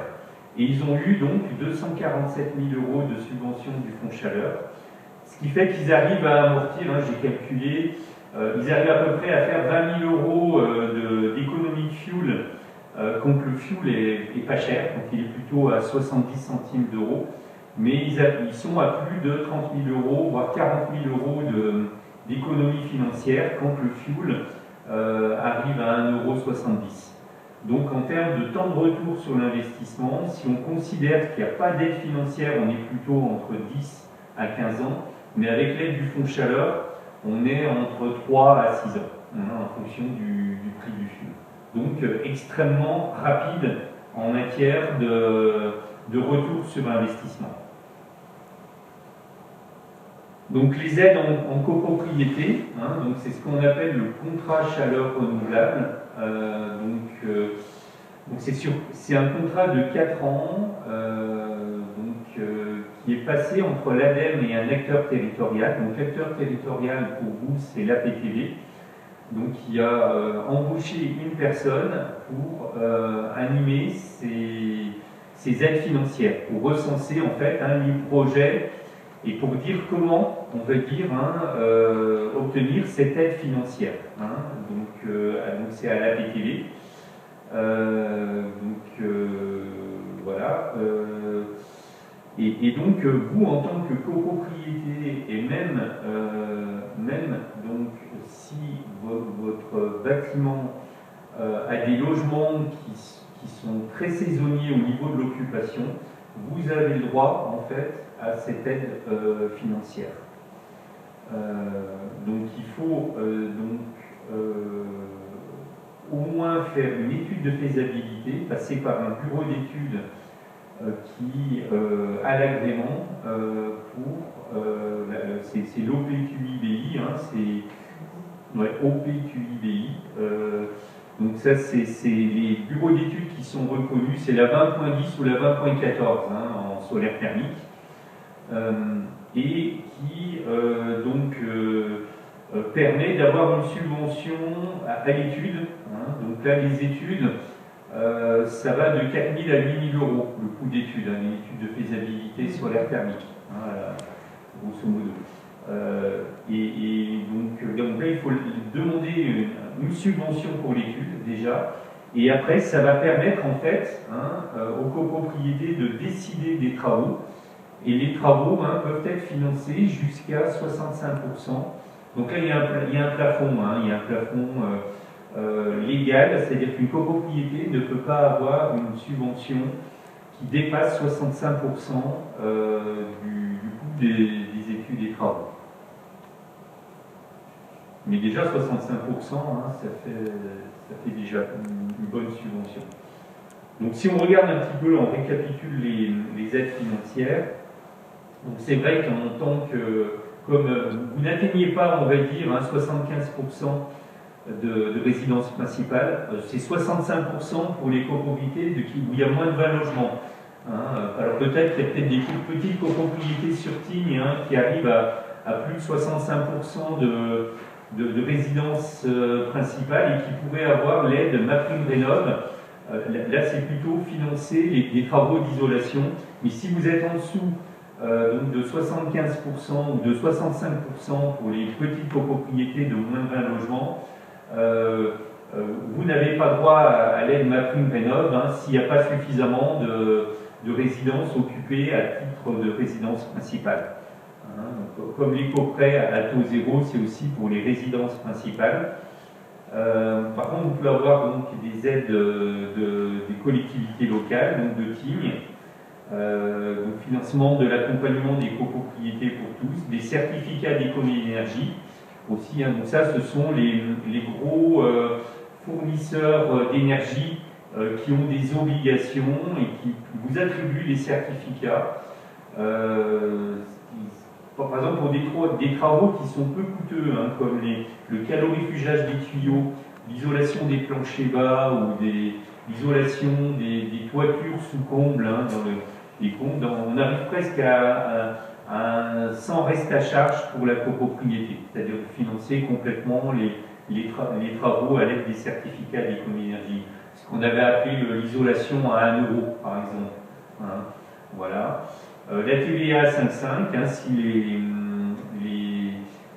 Et ils ont eu donc 247 000 € de subvention du Fonds Chaleur. Ce qui fait qu'ils arrivent à amortir, hein, j'ai calculé, ils arrivent à peu près à faire 20 000 € d'économie de fuel, quand le fuel est pas cher, donc il est plutôt à 70 centimes d'euros. Mais ils sont à plus de 30 000 €, voire 40 000 € d'économie financière quand le fuel arrive à 1,70 €. Donc en termes de temps de retour sur l'investissement, si on considère qu'il n'y a pas d'aide financière, on est plutôt entre 10 à 15 ans, mais avec l'aide du Fonds Chaleur, on est entre 3 à 6 ans, hein, en fonction du prix du fuel. Donc extrêmement rapide en matière de retour sur investissement. Donc les aides en copropriété, hein, donc c'est ce qu'on appelle le contrat chaleur renouvelable. Donc c'est un contrat de 4 ans qui est passé entre l'ADEME et un acteur territorial. Donc l'acteur territorial pour vous c'est l'APTV, donc qui a embauché une personne pour animer ces aides financières, pour recenser en fait les projets et pour dire comment, on va dire, obtenir cette aide financière. Donc c'est à l'APTV. Voilà. Et donc vous, en tant que copropriété, et même donc si votre bâtiment a des logements qui sont très saisonniers au niveau de l'occupation, vous avez le droit en fait à cette aide financière. Donc il faut au moins faire une étude de faisabilité, passer par un bureau d'études qui a l'agrément pour c'est l'OPQIBI, c'est OPQIBI. Donc ça c'est les bureaux d'études qui sont reconnus, c'est la 20.10 ou la 20.14 en solaire thermique, et qui permet d'avoir une subvention à l'étude. Donc là les études, ça va de 4 000 à 8 000 euros le coût d'étude, une étude de faisabilité solaire thermique, grosso modo. Donc là il faut demander une subvention pour l'étude déjà, et après ça va permettre en fait aux copropriétés de décider des travaux, et les travaux peuvent être financés jusqu'à 65%. Donc là il y a un plafond, il y a un plafond légal, c'est-à-dire qu'une copropriété ne peut pas avoir une subvention qui dépasse 65% du coût des études et travaux. Mais déjà 65%, ça fait déjà une bonne subvention. Donc si on regarde un petit peu, on récapitule les aides financières. Donc c'est vrai qu'en tant que, comme vous n'atteignez pas, on va dire, 75% de résidence principale, c'est 65% pour les copropriétés où il y a moins de 20 logements. Alors peut-être qu'il y a peut-être des petites copropriétés sur Tignes qui arrivent à plus de 65% de résidence principale et qui pourraient avoir l'aide MaPrimeRénov'. Là, c'est plutôt financer les travaux d'isolation. Mais si vous êtes en dessous donc de 75% ou de 65% pour les petites copropriétés de moins de 20 logements, vous n'avez pas droit à l'aide MaPrimeRénov' s'il n'y a pas suffisamment de résidences occupées à titre de résidence principale. Comme l'éco-prêt à taux zéro, c'est aussi pour les résidences principales. Par contre, vous pouvez avoir donc des aides des collectivités locales, donc de Tignes, donc financement de l'accompagnement des copropriétés pour tous, des certificats d'économie d'énergie aussi. Donc ça, ce sont les gros fournisseurs d'énergie qui ont des obligations et qui vous attribuent des certificats. Par exemple, pour des travaux qui sont peu coûteux, comme le calorifugage des tuyaux, l'isolation des planchers bas ou l'isolation des toitures sous comble, dans les combles, on arrive presque à sans reste à charge pour la copropriété, c'est-à-dire financer complètement les travaux à l'aide des certificats d'économie d'énergie. Ce qu'on avait appelé l'isolation à 1 euro, par exemple. Voilà. La TVA à 5,5, si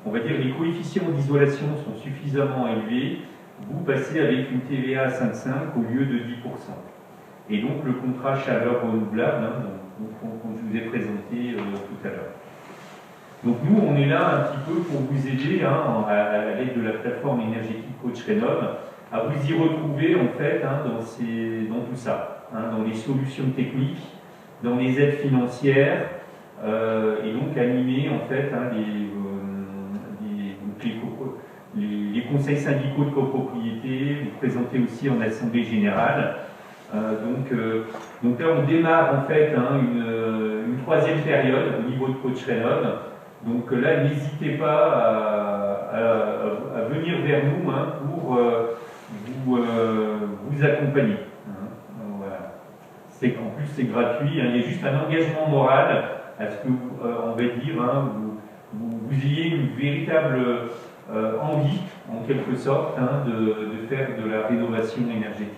on va dire les coefficients d'isolation sont suffisamment élevés, vous passez avec une TVA à 5,5 au lieu de 10%. Et donc le contrat chaleur renouvelable, qu'on je vous ai présenté tout à l'heure. Donc nous, on est là un petit peu pour vous aider, à l'aide de la plateforme énergétique Coach Rénov', à vous y retrouver en fait dans tout ça, dans les solutions techniques, dans les aides financières, et donc animer en fait les conseils syndicaux de copropriété, vous présenter aussi en assemblée générale. Donc là on démarre en fait une troisième période au niveau de Coach Rénov', Donc là, n'hésitez pas à venir vers nous hein, pour vous accompagner. Hein. Voilà. En plus, c'est gratuit. Hein. Il y a juste un engagement moral à ce que, on va dire, hein, vous ayez une véritable envie, en quelque sorte, hein, de faire de la rénovation énergétique.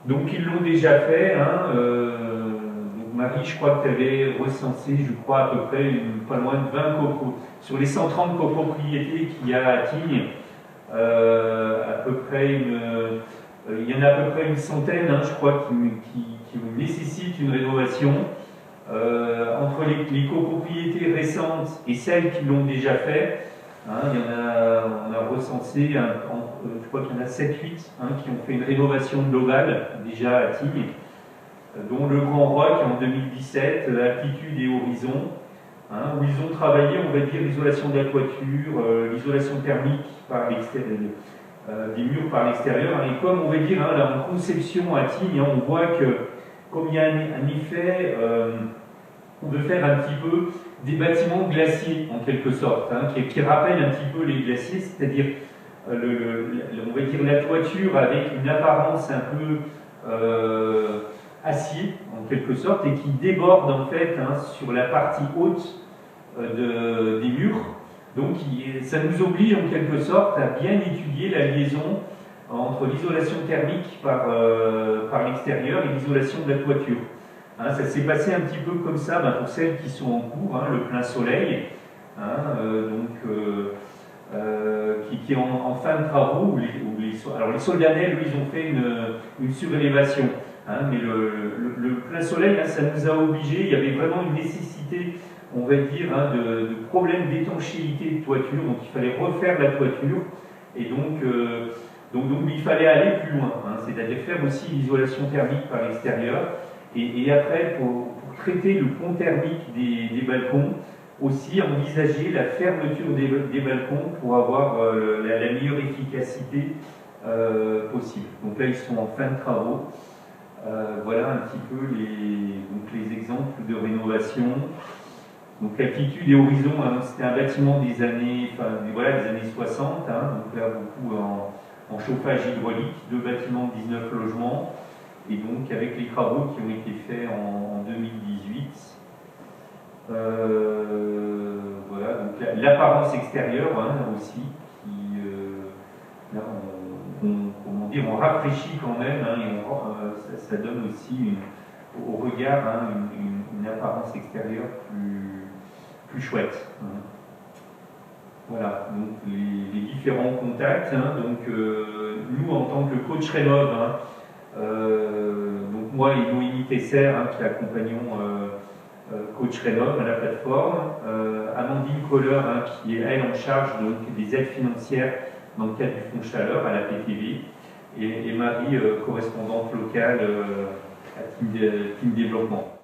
Donc, ils l'ont déjà fait. Hein, donc Marie, je crois que tu avais recensé, je crois, à peu près pas loin de 20 copos. Sur les 130 copropriétés qu'il y a à Tignes, à peu près il y en a à peu près une centaine, hein, je crois, qui nécessitent une rénovation. Entre les copropriétés récentes et celles qui l'ont déjà fait, hein, on a recensé, je crois qu'il y en a 7-8 hein, qui ont fait une rénovation globale déjà à Tignes, dont le Grand Roc en 2017, Altitude et Horizon, hein, où ils ont travaillé, on va dire, l'isolation de la toiture, l'isolation thermique par l'extérieur, des murs par l'extérieur. Et comme on va dire, hein, là, en conception à Tignes, hein, on voit que comme il y a un effet, on veut faire un petit peu des bâtiments glaciers en quelque sorte, hein, qui rappellent un petit peu les glaciers, c'est-à-dire on va dire la toiture avec une apparence un peu acier en quelque sorte et qui déborde en fait hein, sur la partie haute des murs. Donc ça nous oblige en quelque sorte à bien étudier la liaison entre l'isolation thermique par l'extérieur et l'isolation de la toiture. Hein, ça s'est passé un petit peu comme ça pour celles qui sont en cours, hein, le plein soleil, hein, qui est en fin de travaux. Alors les Soldanelles, ils ont fait une surélévation, hein, mais le plein soleil, hein, ça nous a obligés, il y avait vraiment une nécessité, on va dire, hein, de problème d'étanchéité de toiture, donc il fallait refaire la toiture, et donc il fallait aller plus loin, hein, c'est-à-dire faire aussi l'isolation thermique par l'extérieur, et après, pour traiter le pont thermique des balcons, aussi envisager la fermeture des balcons pour avoir la meilleure efficacité possible. Donc là, ils sont en fin de travaux. Voilà un petit peu les exemples de rénovation. Donc Altitude et Horizon, hein, c'était un bâtiment des années 60, hein, donc là beaucoup en chauffage hydraulique, 2 bâtiments de 19 logements, et donc avec les travaux qui ont été faits en 2018. Voilà, donc l'apparence extérieure hein, aussi, qui là on rafraîchit quand même, hein, et ça donne aussi au regard hein, une apparence extérieure plus chouette. Hein. Voilà, donc les différents contacts. Hein, donc nous en tant que coach Rénov, hein, donc moi et Noémie Tesser hein, qui accompagnons coach Rénov à la plateforme, Amandine Kohler hein, qui est elle en charge donc, des aides financières dans le cadre du Fonds Chaleur à la PTV, et Marie correspondante locale à Team Développement.